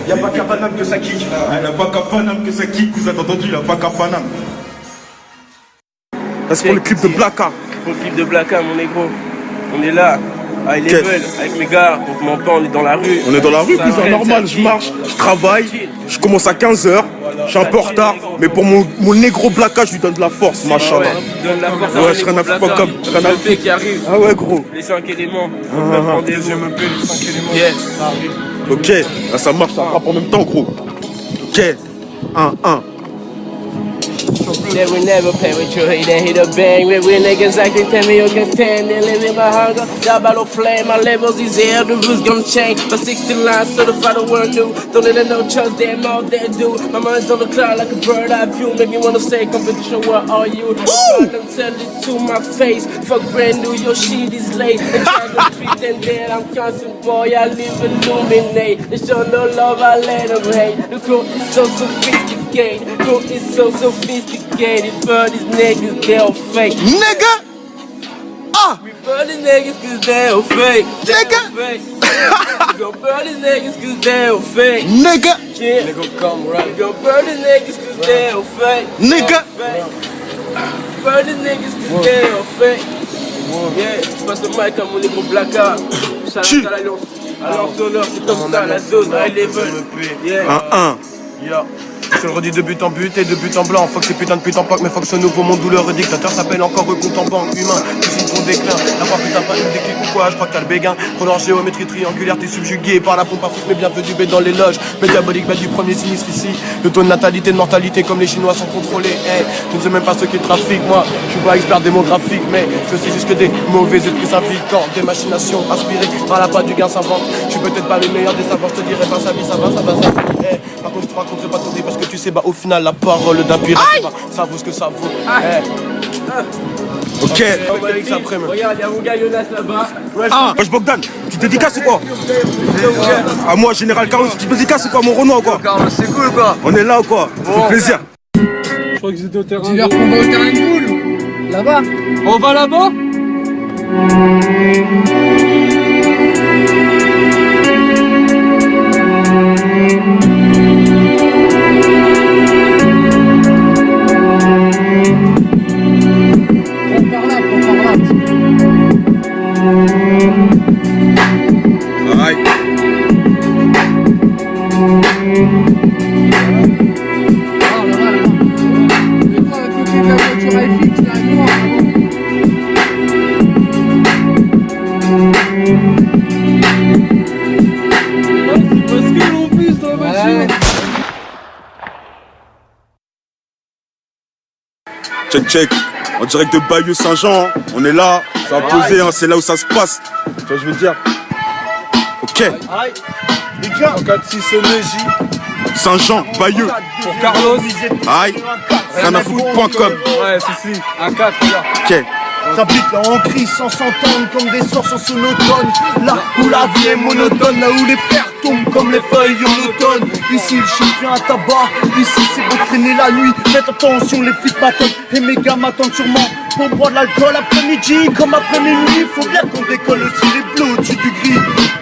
Y'a pas qu'à Paname que ça kick. Il n'a pas qu'à Paname que ça kick, vous avez entendu, il n'a pas qu'à Paname. Là, c'est pour le clip de Blacka. Pour le clip de Blacka, mon négro. On est là, à high level, avec mes gars. On ment pas, on est dans la rue. On est dans la rue, plus c'est normal. Je marche, je travaille, je commence à 15h. Je suis un peu en retard, mais pour mon négro Blacka, je lui donne de la force, machin. Ouais, je serai un peu comme. Le fait qui arrive. Ah ouais, gros. Les 5 éléments. Deuxième EP, les 5 éléments. Yeah. Ok, là ça marche, ça frappe en même temps, gros. Ok, 1-1. That we never play with you, hate that hit a bang. We niggas acting tell me you can stand and living my hunger. That battle flame, my levels is here, the rules gonna change. My 16 lines certified the world new. Don't let no trust them out there do. My mind's on the cloud like a bird eye view. Make me wanna say competition, where are you? Them tell it to my face. Fuck brand new, your shit is late. And try to pretend that I'm constant boy, I live illuminate. They show no love, I let them hate. The code is so sophisticated. The code is so sophisticated. But these niggas, they all fake. Nigga! Ah! We burn these niggas cause they all fake. Nigga! We gon' burn these niggas cause they all fake. Nigga! Yeah. Nigga come right. We gon' burn these niggas cause they all fake. Nigga! Burn these niggas cause they all fake. Yeah, je passe le mic à mon négro Blacka. Ça à l'alliance. Alors d'honneur, c'est comme ça, la zone, high level. Yeah. 1-1. Yeah. Je le redis de but en but et de but en blanc. Fuck ces putains de putes en pack, mais fuck ce nouveau monde où le dictateur s'appelle encore compte en banque humain. Tu signes ton déclin, la fois putain pas une déclic ou quoi, je crois que t'as le béguin. Prolonge en géométrie triangulaire, t'es subjugué par la pompe à foot, mais bien du bête dans les loges. Mais diabolique, bête du premier sinistre ici. Le taux de natalité, de mortalité, comme les Chinois sont contrôlés. Hey, je ne sais même pas ce qu'est le trafic, moi. Je suis pas expert démographique, mais je sais juste que des mauvais esprits s'impliquent. Des machinations inspirées par la patte du gain s'invente. Je suis peut-être pas le meilleur des savants, je te dirais pas sa vie, ça va. Hey, par contre, je te raconterai pas ton vie parce que tu sais, bah au final, la parole d'un pirate, ça vaut ce que ça vaut. Ok. Regarde, y'a mon gars Jonas là-bas. Ah, wesh Bogdan, tu te dédicaces ou quoi? À moi, Général Carlos, tu te dédicaces ou quoi, mon Renault ou quoi? C'est cool quoi. On est là ou quoi? Ça fait plaisir. Je crois qu'ils étaient au terrain. Dis-leur qu'on va au terrain de boule. Là-bas. On va là-bas? Check. En direct de Bayeux Saint-Jean, hein. On est là, ça va poser, hein. C'est là où ça se passe. Tu vois, je veux dire. Ok. Les gars, 4-6 Neji. Saint-Jean, Bayeux. Pour Carlos. Aïe. Ranafoot.com. Ouais, si. Un 4, regarde. Ok. J'habite là en crise sans s'entendre comme des sources en sous-automne. Là où la vie est monotone, là où les fers tombent comme les feuilles en automne. Ici le chien fait un tabac, ici c'est beau traîner la nuit. Faites attention, les flics m'attendent et mes gars m'attendent sûrement pour boire de l'alcool après-midi comme après-minuit. Faut bien qu'on décolle aussi les bleus au-dessus du gris.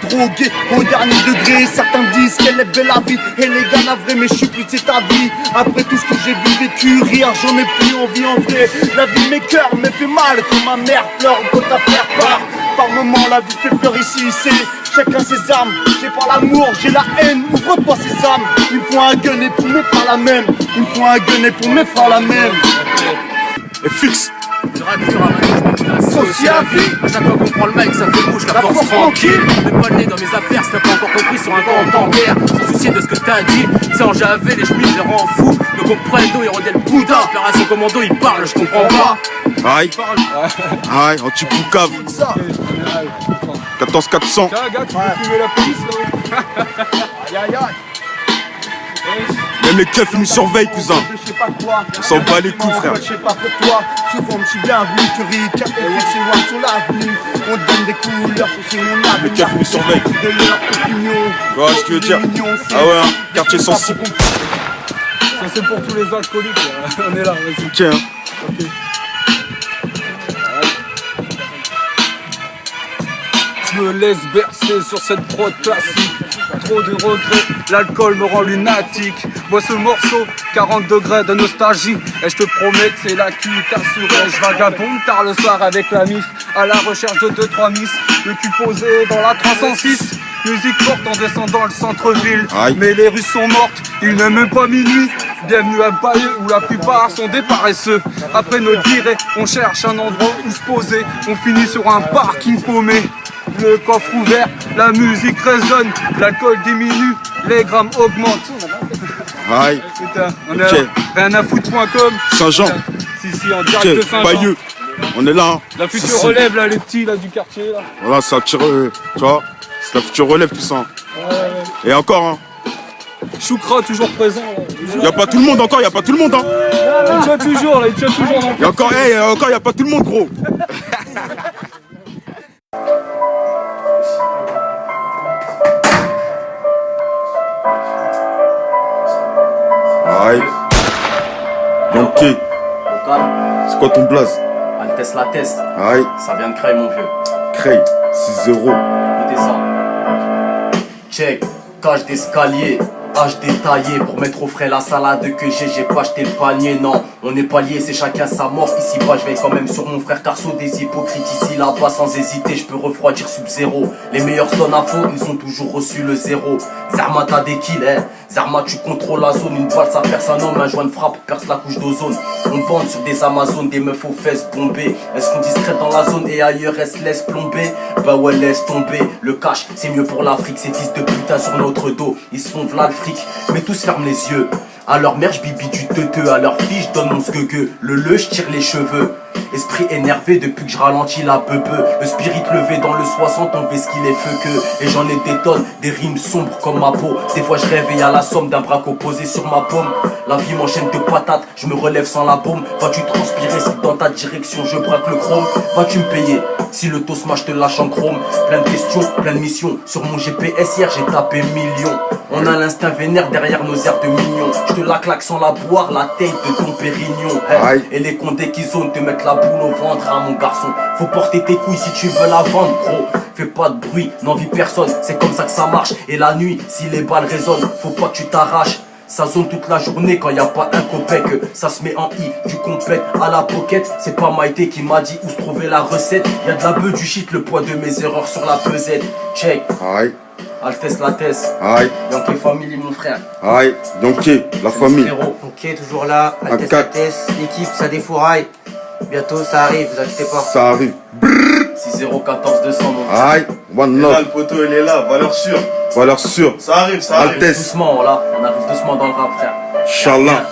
Drogué au dernier degré, certains disent qu'elle est belle la vie. Et les gars navrés, mais je suis plus c'est ta vie. Après tout ce que j'ai vécu, rire, j'en ai plus envie en vrai. La vie m'écoeure, me fait mal quand ma mère pleure quand ta frère part. Par moments la vie fait peur ici, c'est chacun ses armes. J'ai pas l'amour, j'ai la haine, ouvre-toi ces âmes. Ils me font un gunner pour me faire la même. Ils me font un gunner pour me faire la même. Et fixe. Social vie. À chaque fois qu'on prend le mic, ça fait bouche, la force tranquille. Mets pas le nez dans mes affaires si t'as pas encore compris sur un compte en guerre. Sans soucier de ce que t'as dit, sans javer les chemises, je les rends fous. Ne comprennent d'eau, ils rendent le boudin. Opération commando, ils parlent, je comprends pas. Aïe. Aïe, anti-poucave. 14 400. Tiens, gars, tu peux fumer la police là. Aïe. Même les keufs ils nous surveillent, cousin. On s'en bat les couilles, frère. Je sais pas pour toi, souvent je suis bienvenu. Que Rick et c'est One sur l'avenue. On te donne des couleurs, c'est mon avenir. Les keufs ils nous surveillent. De leur opinion. Tu vois ce que je veux dire? Ah ouais, hein, quartier sensible. Ça c'est pour tous les alcooliques. On est là, vas-y. Tiens. Ok. Je me laisse bercer sur cette prod classique. Trop de regrets, l'alcool me rend lunatique. Bois ce morceau, 40 degrés de nostalgie. Et je te promets que c'est la cuite assurée. Je vagabonde tard le soir avec la mif, à la recherche de 2-3 miss. Le cul posé dans la 306. Musique forte en descendant le centre-ville. Mais les rues sont mortes, il n'est même pas minuit. Bienvenue à Bayeux où la plupart sont des paresseux. Après nos direts, on cherche un endroit où se poser. On finit sur un parking paumé. Le coffre ouvert, la musique résonne, l'alcool diminue, les grammes augmentent. Aïe. Putain, on est là, Ranafoot.com. Saint-Jean. Si, en direct de Saint-Jean. Bayeux. On est là. Hein. La future relève, là, les petits là, du quartier. Là. Voilà, ça tire. Tu vois, c'est la future relève, tout ça. Ouais. Et encore, hein. Choukra toujours présent. Y'a pas tout le monde encore, y'a pas tout le monde, hein. Il tient toujours, là, il tient toujours. Y'a encore, y'a pas tout le monde, gros. Aïe. Yankee. C'est quoi ton blaze? Altesse la teste. Aïe. Ça vient de Cray, mon vieux. Cray, 6-0. Écoutez ça. Check, cage d'escalier. Âge détaillé pour mettre au frais la salade que j'ai pas acheté le panier. Non, on n'est pas liés, c'est chacun sa mort. Ici bas, je vais quand même sur mon frère Carso. Des hypocrites ici là-bas sans hésiter, je peux refroidir Sub-Zero. Les meilleurs se donnent à faux, ils ont toujours reçu le zéro. Zarma t'as des kills, hein. Zarma tu contrôles la zone, une balle ça perce un homme, un joint de frappe perce la couche d'ozone. On bande sur des Amazones, des meufs aux fesses bombées. Elles sont discrètes dans la zone et ailleurs elles se laissent plomber. Bah ouais, laisse tomber, le cash c'est mieux pour l'Afrique. Ces fils de putain sur notre dos, ils se font v'là le fric. Mais tous ferment les yeux. À leur mère j'bibi du teuteux, à leur fille j'donne mon skeugue. Le j'tire les cheveux. Esprit énervé depuis que je ralentis la beubeu. Le spirit levé dans le 60, on fait ce qu'il est feu que. Et j'en ai des tonnes, des rimes sombres comme ma peau. Des fois je réveille à la somme d'un braque opposé sur ma paume. La vie m'enchaîne de patates, je me relève sans la bombe. Vas-tu transpirer si dans ta direction je braque le chrome? Vas-tu me payer si le tosma je te lâche en chrome? Plein de questions, plein de missions. Sur mon GPS hier j'ai tapé millions. On a l'instinct vénère derrière nos airs de mignons. Je te la claque sans la boire, la tête de ton Pérignon. Hey. Et les condés qui zonent te mettent la boule au ventre à mon garçon. Faut porter tes couilles si tu veux la vendre, gros. Fais pas de bruit, n'envie personne, c'est comme ça que ça marche. Et la nuit, si les balles résonnent, faut pas que tu t'arraches. Ça zone toute la journée quand y a pas un copec. Ça se met en I, tu complètes à la pocket. C'est pas Maïté qui m'a dit où se trouvait la recette. Y'a de la beuh, du shit, le poids de mes erreurs sur la pesette. Check. Aïe. Altesse la tête. Aïe. Yankee family mon frère. Aïe. Yankee, la famille. Ok, toujours là. Altesse la tête. L'équipe, ça défouraille. Bientôt ça arrive, vous inquiétez pas. Ça arrive. 6-0-14 200 mon frère. Aïe. One love. Là, le poteau il est là, valeur sûre. Valeur sûre. Ça arrive, ça arrive. Altesse. Doucement là, on arrive doucement dans le rap frère. Inch'Allah.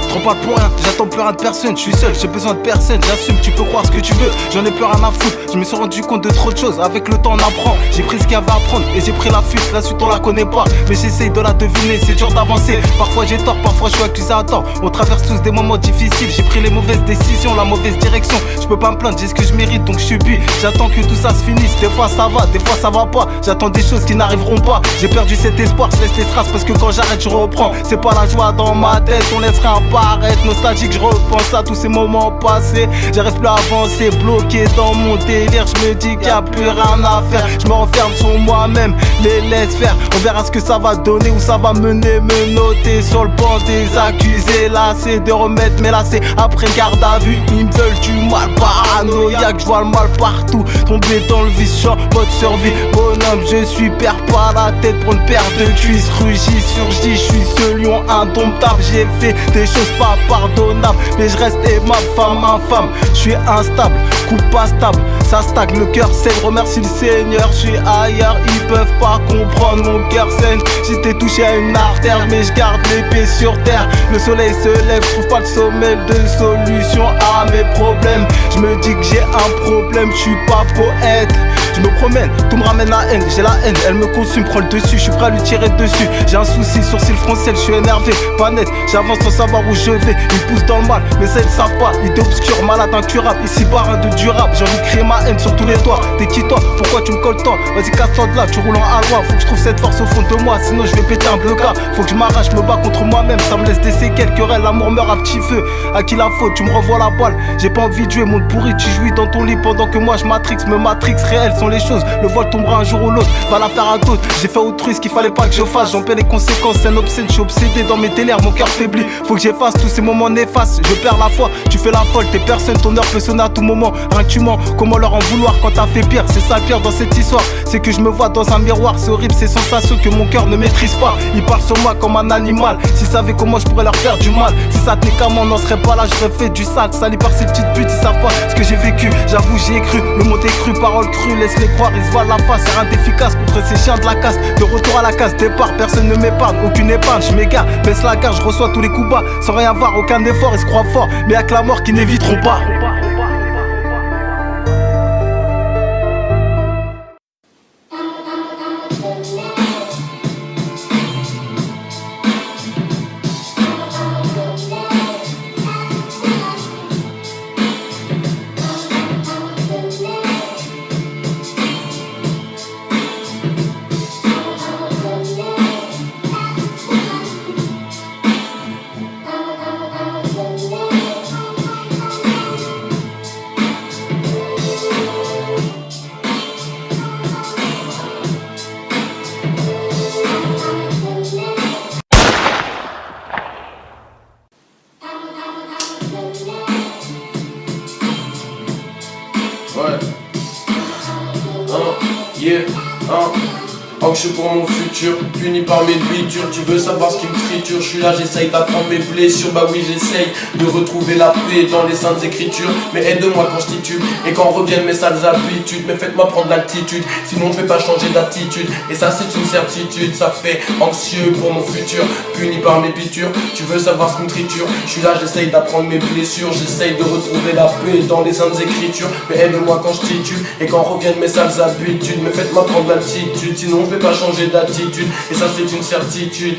Je te parle pour rien, j'attends plus rien de personne. Je suis seul, j'ai besoin de personne. J'assume, tu peux croire ce que tu veux. J'en ai plus rien à foutre. Je me suis rendu compte de trop de choses. Avec le temps, on apprend. J'ai pris ce qu'il y avait à prendre et j'ai pris la fuite. La suite, on la connaît pas, mais j'essaye de la deviner. C'est dur d'avancer. Parfois j'ai tort, parfois je suis accusé à tort. On traverse tous des moments difficiles. J'ai pris les mauvaises décisions, la mauvaise direction. Je peux pas me plaindre, j'ai ce que je mérite, donc je subis. J'attends que tout ça se finisse. Des fois ça va, des fois ça va pas. J'attends des choses qui n'arriveront pas. J'ai perdu cet espoir, je laisse les traces parce que quand j'arrête, je reprends. C'est pas la joie dans ma tête, on laissera apparaître. Nostalgique, je repense à tous ces moments passés. J'arrive plus à avancer, bloqué dans mon délire. Je me dis qu'il y a plus rien à faire. Je me renferme sur moi-même, les laisse faire. On verra ce que ça va donner, où ça va mener. Me noter sur le banc des accusés. Là c'est de remettre mes lacets après garde à vue. Ils me veulent du mal, paranoïaque. Je vois le mal partout, tombé dans le vice, genre mode survie. Bonhomme, je suis perds pas la tête pour une paire de cuisses. Rugis, surgis, je suis ce lion indomptable. J'ai fait des choses pas pardonnables, mais je reste aimable, femme infâme. Je suis instable, coupe pas stable. Ça stagne, le cœur saigne, remercie le Seigneur. Je suis ailleurs, ils peuvent pas comprendre. Mon cœur saigne, j'étais touché à une artère, mais je garde les pieds sur terre. Le soleil se lève, je trouve pas le sommet de solution à mes problèmes. Je me dis que j'ai un problème, je suis pas poète. Je me promène, tout me ramène la haine. J'ai la haine, elle me consume, prend le dessus. Je suis prêt à lui tirer dessus. J'ai un souci, sourcil froncel, je suis énervé. Pas net, j'avance sans savoir où je vais. Ils poussent dans le mal, mais ça ils ne savent pas. Idée obscure, malade, incurable. Ici bas, rien de durable. J'ai envie de créer ma haine sur tous les toits. T'es qui toi? Pourquoi tu me colles tant? Vas-y, casse-toi de là, tu roules en alois. Faut que je trouve cette force au fond de moi, sinon je vais péter un blocage. Faut que je m'arrache, me bats contre moi-même. Ça me laisse des séquelles, querelle, l'amour meurt à petit feu. À qui la faute? Tu me revois la balle. J'ai pas envie de jouer, monde pourri. Tu jouis dans ton lit pendant que moi je matrix. Me matrix, réelles sont les choses. Le voile tombera un jour ou l'autre, va la faire à d'autres. J'ai fait autrui ce qu'il fallait pas que je fasse. J'en paie les conséquences, c'est un obscène. Je suis obsédé dans mes délires, mon cœur faiblit. Faut que j'efface tous ces moments néfastes. Je perds la foi, tu fais la folle. T'es personne, ton heure peut sonner à tout moment. Rien que tu mens, comment leur en vouloir quand t'as fait pire? C'est ça le pire dans cette histoire, c'est que je me vois dans un miroir. C'est horrible, ces sensations que mon cœur ne maîtrise pas. Ils parlent sur moi comme un animal. S'ils savaient comment je pourrais leur faire du mal. Si ça tenait qu'à moi, on n'en serait pas là. J'aurais fait du sale, sali par ces petites putes. Ils savent pas ce que j'ai vécu, j'avoue j'y ai cru. Le mot est cru, parole crue, laisse-les croire. Ils se voient la face, c'est rien d'efficace contre ces chiens de la casse. De retour à la case départ, personne ne m'épargne, aucune épargne. Je m'égare, baisse la garde, je reçois tous les coups bas. Sans rien voir, aucun effort, ils se croient forts, mais avec la mort qui n'éviteront pas. Anxieux pour mon futur, puni par mes blessures. Tu veux savoir ce qui me triture? Je suis là, j'essaye d'apprendre mes blessures. Bah oui, j'essaye de retrouver la paix dans les saintes écritures. Mais aide-moi quand je titube et quand reviennent mes sales habitudes. Mais faites-moi prendre l'altitude, sinon je vais pas changer d'attitude. Et ça c'est une certitude, ça fait anxieux pour mon futur, puni par mes pitures. Tu veux savoir ce qui me triture? Je suis là, j'essaye d'apprendre mes blessures. J'essaye de retrouver la paix dans les saintes écritures. Mais aide-moi quand je titube et quand reviennent mes sales habitudes. Mais faites-moi prendre l'altitude, sinon je vais pas changer d'attitude. Et ça c'est une certitude.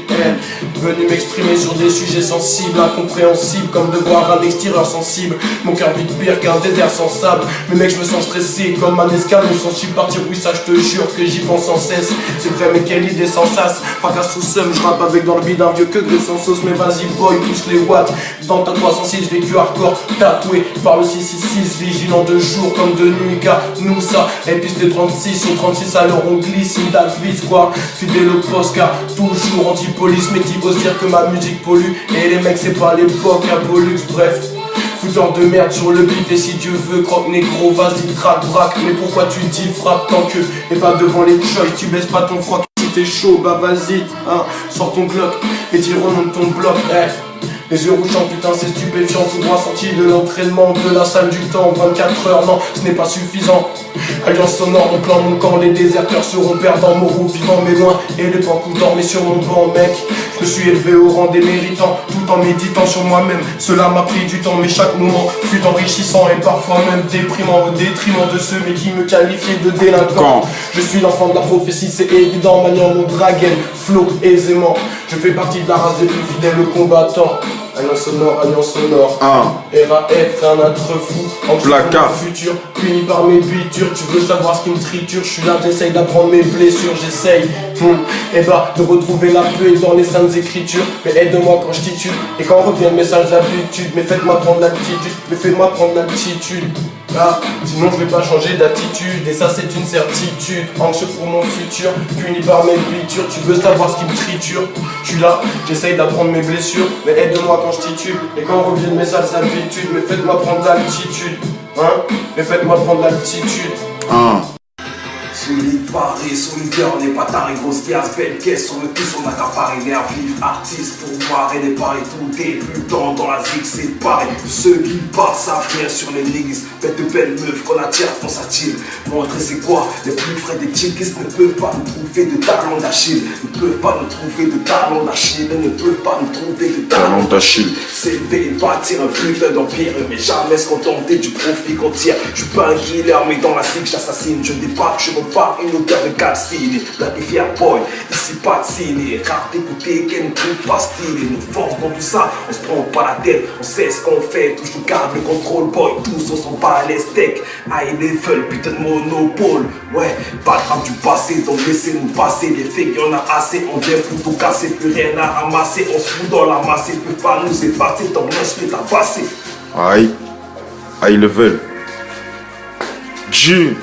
Venu m'exprimer sur des sujets sensibles, incompréhensibles, comme de voir un extérieur sensible. Mon cœur vit pire qu'un désert sans sable. Mais mec, je me sens stressé comme un esclave. Je me sens partir, oui ça je te jure que j'y pense sans cesse. C'est vrai mais quelle idée sans sas. Fracasse sous seum, je rappe avec dans le bide un vieux que gré sans sauce. Mais vas-y boy, pousse les watts. Dans ta 306 vécu hardcore, tatoué par le 666. Vigilant de jour comme de nuit, car nous ça. Et puis c'était 36 au 36 alors on glisse. Une Davis quoi, fidèle au poste car toujours anti-police. Mais qui ose dire que ma musique pollue? Et les mecs c'est pas l'époque à Pollux, bref. Fouteur de merde sur le beat et si Dieu veut croque négro, vas-y traque braque. Mais pourquoi tu dis frappe tant que et pas devant les choices? Tu baisses pas ton froc si t'es chaud, bah vas-y hein. Sors ton Glock et tire au nom de ton bloc. Les yeux rougeants, putain c'est stupéfiant. Tout droit sorti de l'entraînement, de la salle du temps. 24 heures, non, ce n'est pas suffisant. Alliance sonore, mon plan, mon camp. Les déserteurs seront perdants, moraux vivants mais loin. Et les points coulants, mais sur mon banc, mec. Je me suis élevé au rang des méritants, tout en méditant sur moi-même. Cela m'a pris du temps, mais chaque moment fut enrichissant et parfois même déprimant, au détriment de ceux mais qui me qualifiaient de délinquant. Je suis l'enfant de la prophétie, c'est évident, maniant mon dragon, flow aisément. Je fais partie de la race des plus fidèles combattants. Alliance sonore, RAF, rien à être fou. En placard futur, puni par mes bitures. Tu veux savoir ce qui me triture, je suis là, j'essaye d'apprendre mes blessures, j'essaye de retrouver la paix dans les saintes écritures. Mais aide-moi quand je titube, et quand reviennent mes sales habitudes. Mais faites-moi prendre l'altitude, ah, sinon je vais pas changer d'attitude. Et ça c'est une certitude, anxieux pour mon futur, puni par mes blessures. Tu veux savoir ce qui me triture, je suis là, j'essaye d'apprendre mes blessures. Mais aide-moi quand je titube, et quand reviennent mes sales habitudes. Mais faites-moi prendre l'altitude, mais faites-moi prendre l'altitude. Solide Paris, solitaire, on n'est pas taré, grosse gaz, belle caisse, sur le tous on a qu'à Paris, nerf vif, artiste pour voir et des paris, tout débutant dans la zig, c'est pareil. Ceux qui parlent savent rien sur les niggas, bête de belles meufs qu'on attire, on s'attire. Montrer c'est quoi, les plus frais des chicks ne peuvent pas nous trouver de talent d'Achille, ne peuvent pas nous trouver de talent d'Achille, ne peuvent pas nous trouver de talent d'Achille. S'élever et bâtir un putain d'empire, mais jamais se contenter du profit qu'on tire. Je suis pas un killer, mais dans la zig j'assassine, je débarque, je repars. Une odeur de calcine, black et fier boy, ici pas de ciné. Rare d'écouter qu'elle trouve pas stylé. Nous force dans tout ça, on se prend pas la tête. On sait ce qu'on fait, toujours garde le contrôle boy. Tous on s'en bat les steaks, high level, putain de monopole. Ouais, pas de rap du passé, donc laissez-nous passer. Les fakes y'en a assez, on vient pour tout casser. Plus rien à ramasser, on se fout dans la masse. Ils peuvent pas nous effacer, donc laisse les tabasser. Aïe, high level. G.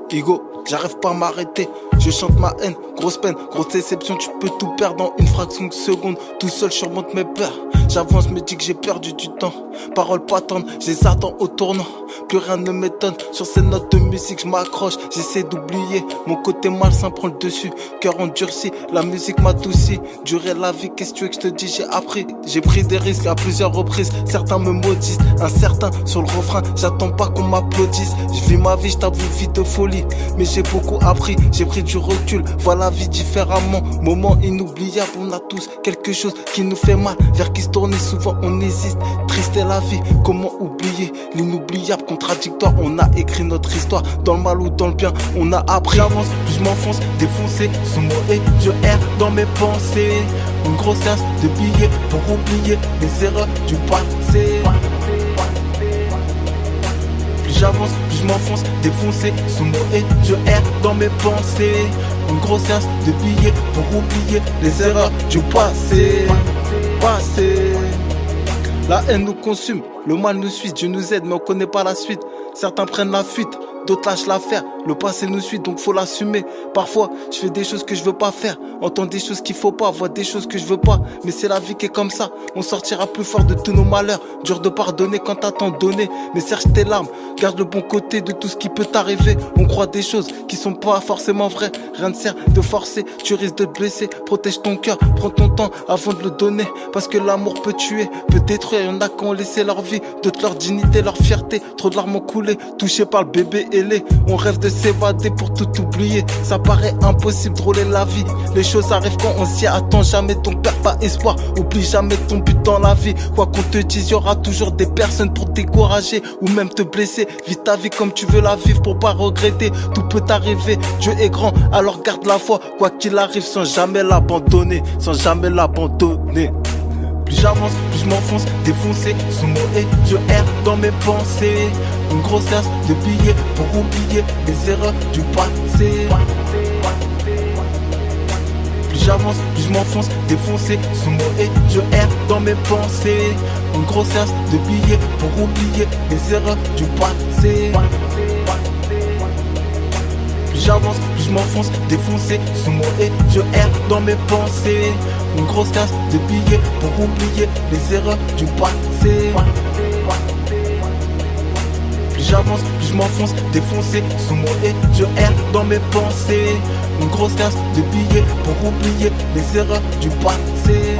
Kigo, j'arrive pas à m'arrêter, je chante ma haine, grosse peine, grosse déception, tu peux tout perdre en une fraction de seconde. Tout seul je surmonte mes peurs, j'avance, me dis que j'ai perdu du temps. Paroles pas tendres, je les attends au tournant. Plus rien ne m'étonne, sur ces notes de musique je m'accroche. J'essaie d'oublier, mon côté malsain prend le dessus. Cœur endurci, la musique m'adoucit. Durer la vie, qu'est-ce que tu veux que je te dise, j'ai appris. J'ai pris des risques à plusieurs reprises, certains me maudissent. Incertain sur le refrain, j'attends pas qu'on m'applaudisse. Je vis ma vie, je t'avoue, vie de folie. Mais j'ai beaucoup appris, j'ai pris du recul, vois la vie différemment. Moment inoubliable, on a tous quelque chose qui nous fait mal. Vers qui se tourner, souvent on hésite. Triste est la vie, comment oublier l'inoubliable, contradictoire. On a écrit notre histoire, dans le mal ou dans le bien, on a appris. J'avance, puis je m'enfonce, défoncé, sous mots et je erre dans mes pensées. Une grosse tasse de billets pour oublier les erreurs du passé. Plus j'avance, plus je m'enfonce, défoncé, sous mots et je erre dans mes pensées. Une grosse tasse de billets pour oublier les erreurs du passé. La haine nous consume, le mal nous suit, Dieu nous aide mais on connaît pas la suite. Certains prennent la fuite, d'autres lâchent l'affaire. Le passé nous suit donc faut l'assumer. Parfois je fais des choses que je veux pas faire, entends des choses qu'il faut pas, vois des choses que je veux pas. Mais c'est la vie qui est comme ça, on sortira plus fort de tous nos malheurs. Dur de pardonner quand t'as tant donné, mais serge tes larmes, garde le bon côté de tout ce qui peut t'arriver. On croit des choses qui sont pas forcément vraies, rien ne sert de forcer, tu risques de te blesser. Protège ton cœur, prends ton temps avant de le donner, parce que l'amour peut tuer, peut détruire. Y'en a qui ont laissé leur vie, d'autres leur dignité, leur fierté. Trop de larmes ont coulé, touchés par le bébé ailé. On rêve de s'évader pour tout oublier, ça paraît impossible de rouler la vie. Les choses arrivent quand on s'y attend jamais, donc perds pas espoir, oublie jamais ton but dans la vie. Quoi qu'on te dise, y'aura toujours des personnes pour te décourager ou même te blesser. Vis ta vie comme tu veux la vivre pour pas regretter, tout peut arriver, Dieu est grand, alors garde la foi. Quoi qu'il arrive sans jamais l'abandonner, sans jamais l'abandonner. Plus j'avance, plus je m'enfonce, défoncé, sous mots et je erre dans mes pensées. Une grosse tasse de billets pour oublier les erreurs du passé. Plus j'avance, plus je m'enfonce, défoncé sous mon et je erre dans mes pensées. Une grossesse de billets pour oublier les erreurs du passé. Plus j'avance, plus je m'enfonce, défoncé sous mon et je erre dans mes pensées. Une grosse tasse de billets pour oublier les erreurs du passé. Plus j'avance, plus je m'enfonce, défoncé sous mon et je erre dans mes pensées. Une grosse tasse de billets pour oublier les erreurs du passé.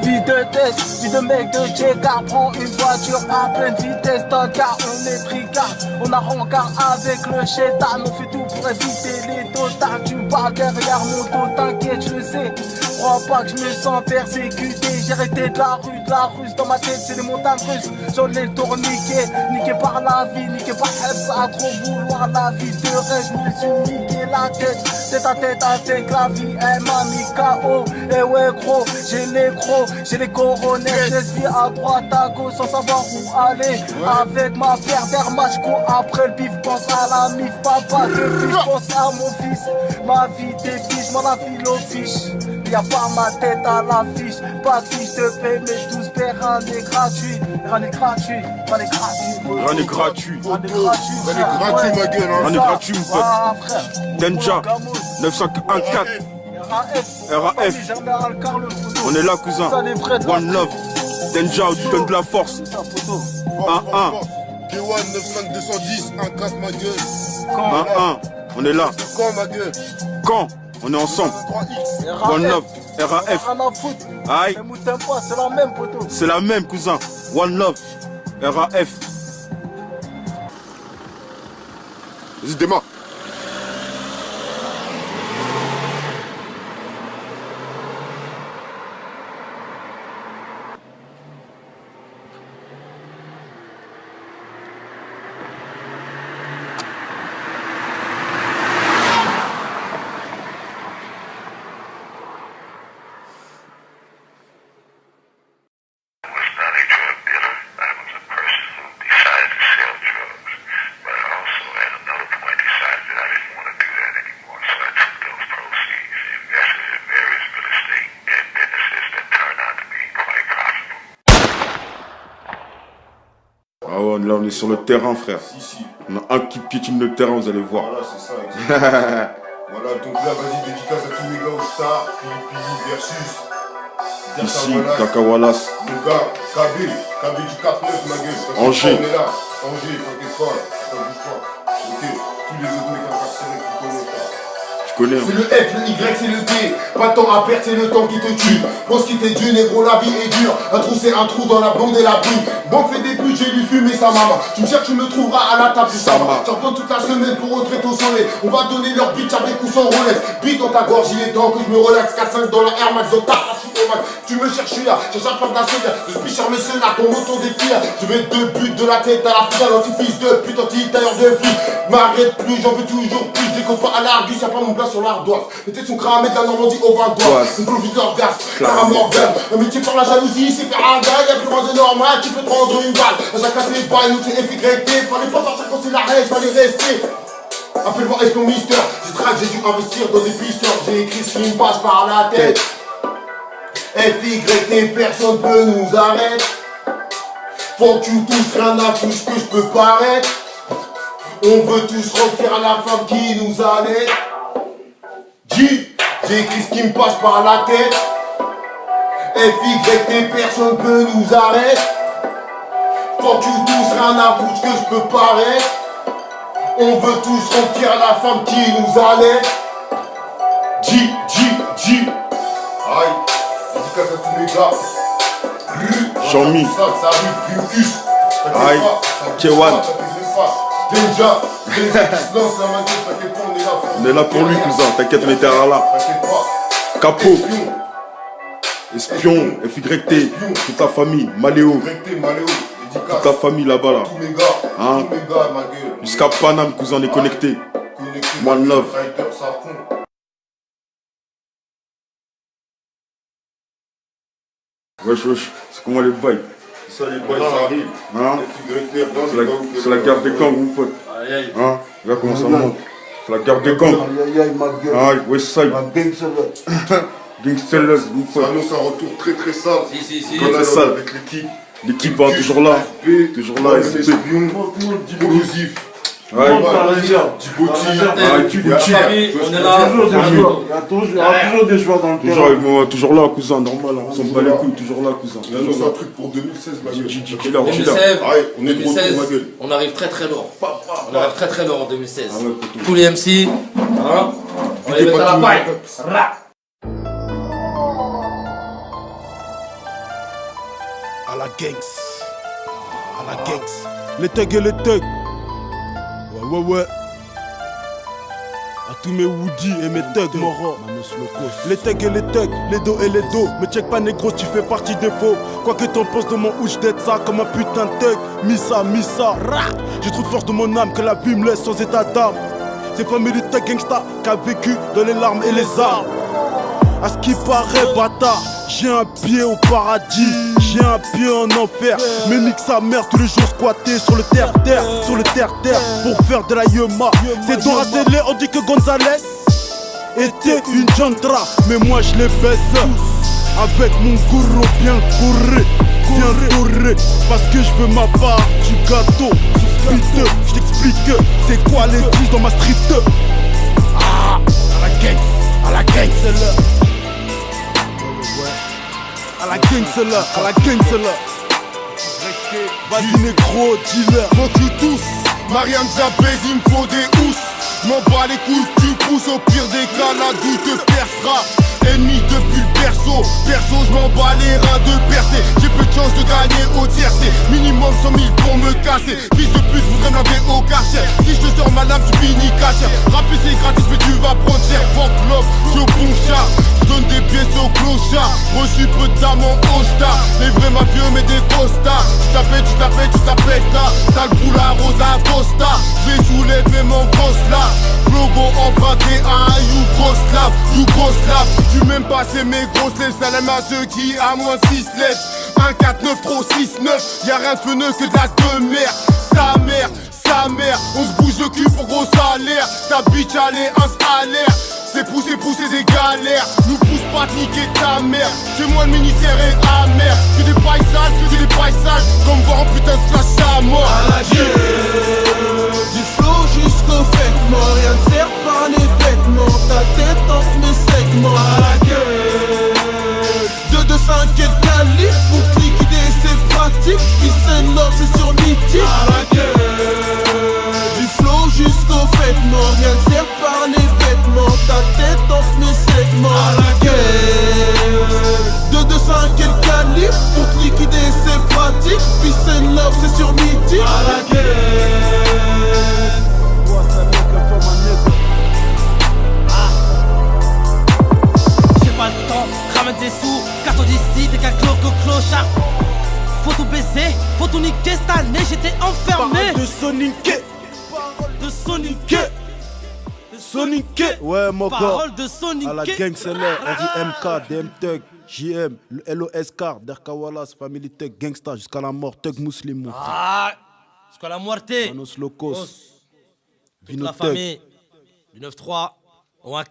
Vie de test, vie de mec de Jega, prends une voiture à pleine vitesse, dans le car on est tricard, on a rencard avec le chétan, on fait tout pour éviter les totards, tu parles derrière mon dos, t'inquiète je le sais, crois pas que je me sens persécuté, j'ai arrêté de la rue, dans ma tête c'est les montagnes russes, sur les tourniquets, niqué par la vie, niqué par Hebs, à trop vouloir la vie de rêve, je me suis niqué la tête à tête avec la vie, elle m'a mis KO, et ouais gros, j'ai les gros, j'ai les coronets, j'essuie à droite, à gauche, sans savoir où aller, avec ma paire d'air match, après le bif, pense à la mif, papa, depuis je pense à mon fils, ma vie défiche, m'en a file aux fiches. Y'a pas ma tête à l'affiche, pas de fiche de paie, mais 12 paires, rien n'est gratuit, rien n'est gratuit, rien n'est gratuit. Rien n'est gratuit. Rien n'est gratuit, ma gueule. Rien n'est gratuit, mon pote. Denja, 914. RAF. On est là, cousin. One Love. Denja, tu donnes de la force. 1-1. K1 95210, 1-4, ma gueule. 1-1. On est là. Quand, ma gueule? Quand? On est ensemble. One Love, RAF. Aïe. C'est la même, poteau. C'est la même, cousin. One Love, RAF. Vas-y, démarre. Ah ouais, là on est sur le terrain, frère. On a un qui piétine le terrain, vous allez voir. Voilà, c'est ça, exactement. Voilà, donc là, vas-y, dédicace à tous les gars au Star, Philippe versus Ici, Daka Wallace. Le gars, KB du 4-9, ma gueule. Angers. On est là, Angers, t'inquiète pas, ça bouge pas. Ok, tous les autres mecs incarcérés qui connaissent pas. Tu connais, hein. C'est le F, le Y, c'est le D. Pas de temps à perdre, c'est le temps qui te tue. Pense qu'il t'est Dieu, négro, la vie est dure. Un trou, c'est un trou dans la blonde et la brune. Banque fait des putes, j'ai lui fumé sa maman. Tu me cherches, tu me trouveras à la table du sabbat. J'en prends toute la semaine pour rentrer au soleil. On va donner leur bitch avec ou sans Rolex. Bite dans ta gorge, il est temps que je me relaxe. 4-5 dans la Air Max, dans ta tu me cherches là, je cherche pas de la seule. Je suis sur le Sénat, ton moto défile. Je vais deux putes de la tête à la finale, anti-fils de pute, anti-tailleur de flic. M'arrête plus, j'en veux toujours plus. Je décompte pas à l'argus, y'a pas mon plat sur l'ardoise. Les têtes sont cramées de la Normandie au 20 doigts. Une proviseur gaz, Clara Morgan. Un métier par la jalousie, c'est faire un gars. Y'a plus loin de normal, tu peux te prendre une balle. J'ai cassé les balles, nous c'est FYT. Fallait pas partir quand c'est la haine, fallait rester. Appelle-moi Espion Mister. J'ai track, j'ai dû investir dans des pisteurs. J'ai écrit ce qui me passe par la tête. FYT, personne peut nous arrêter. Faut que tu tous rien à foutre que je peux paraître. On veut tous remplir la femme qui nous allait. J'ai écrit ce qui me passe par la tête. FYT, personne peut nous arrêter. Faut que tu tous rien à foutre que je peux paraître. On veut tous remplir la femme qui nous allait. dédicace à tous mes gars. Jean-Mi. Ça arrive, Grimkus. Aïe, Kewan. Denja qui se lance la main, t'inquiète pas, on est là. On est là pour lui, cousin. T'inquiète, on était là. T'inquiète pas. Capot. Espion, FYT, toute ta famille, Maléo. Toute ta famille là-bas là. Tous mes gars, hein? tous mes gars, ma gueule. Jusqu'à Paname, cousin, on est connecté. One love. Wesh, wesh, c'est comment les bails? Ça, les bails, ça arrive. Hein? C'est la guerre des gangs, mon pote. Hein? Regarde comment ça monte. C'est la guerre des gangs. Aïe, West Side. Gangster Love, mon pote. Ça annonce un retour très très sale. Très sale. Avec l'équipe. L'équipe, toujours là. Toujours là, explosif. Ouais, Djibouti, on est là. Il y aura toujours des joueurs dans le terrain. Toujours là, cousin, normal. On s'en bat les couilles, toujours là, cousin. Il annonce un truc pour 2016, ma gueule. 2016, on arrive très très lourd. On arrive très très lourd en 2016. Tous les MC, hein, on les met à la paille. À la gangs. À la gangs. Les thugs et les thugs. Ouais. À tous mes Woody et mes thugs morons. Les thugs et les thugs, les dos et les dos. Me check pas négro, tu fais partie des faux. Quoi que t'en penses de mon ouch d'être ça, comme un putain de thug. Missa, j'ai trop de force de mon âme que la vie me laisse sans état d'âme. C'est famille thug gangsta qu'a vécu dans les larmes et les armes. À ce qui paraît, bâtard, j'ai un pied au paradis, j'ai un pied en enfer. Mais nique sa mère tous les jours squatté sur le terre-terre, pour faire de la yema. C'est Dora Célé, on dit que Gonzalez était une jantra, mais moi je les baisse avec mon gourou bien doré, parce que je veux ma part du gâteau. Sous split, je t'explique c'est quoi les trucs dans ma street. Ah, à la gang, c'est l'heure. À la gang, c'est l'heure. Vas-y négro, dealer. Fuck you tous, Marianne Zapez, il me faut des housses. M'en bats les couilles, tu pousses, au pire des cas, la doute te percera. Ennemi depuis le perso, je m'en bats les reins de percer. J'ai peu de chance de gagner au tiercé. Minimum 100 000 pour me casser. Fils de pute, voudrais me laver au quartier. Si je te sors ma lame, tu finis caché. Rapper c'est gratis, mais tu vas prendre cher. Fuck love, je suis au bon chat. Donne des pièces au clochard. Reçu peu de dames en Osta. Les vrais mafieux, mais des costards. Tu t'appelles là. T'as le boule à Rosa Costa. J'ai soulevé mon gosse là. Logo emprunté à un Yougoslav. Tu m'aimes pas, c'est mes grosses lèvres. Salam à ceux qui a moins 6 lettres. 1, 4, 9, 3, 6, 9. Y'a rien de feneux que de la demeure. Sa mère, on se bouge le cul pour gros salaire. Ta bitch allait un salaire. C'est pousser des galères. Nous pousse pas de niquer ta mère. Chez moi le ministère est amer. Que des pailles sales, comme voir un putain de flash à mort. À la gueule, du flow jusqu'au fêtement. Rien ne sert par les vêtements. Ta tête entre mes segments. À la gueule, 2-2-5 et le calibre. Pour liquider c'est pratique. Peace and love c'est sur mythique. À la gueule, du flow jusqu'au fêtement. Rien ne sert par les vêtements. Ta tête entre mes segments. À la gueule, 2-2-5 et le calibre. Pour te liquider c'est pratique. Peace and love c'est sur mythique. À la gueule. J'ai pas le temps, ramène des sous. Carton d'ici, t'es qu'un clochard. Faut tout baisser, faut tout niquer cette année. J'étais enfermé. Parole de Sonic. Ouais, mon gars. Parole de Sonic. À la gang, c'est l'heure. RIMK, DM Thug, JM, le LOS Car, Derka Wallace, Family Thug, Gangsta, jusqu'à la mort, Thug Muslim, mon frère. Ah, jusqu'à la muerte. Manos Locos. Toute la famille du 9-3 au 1-4.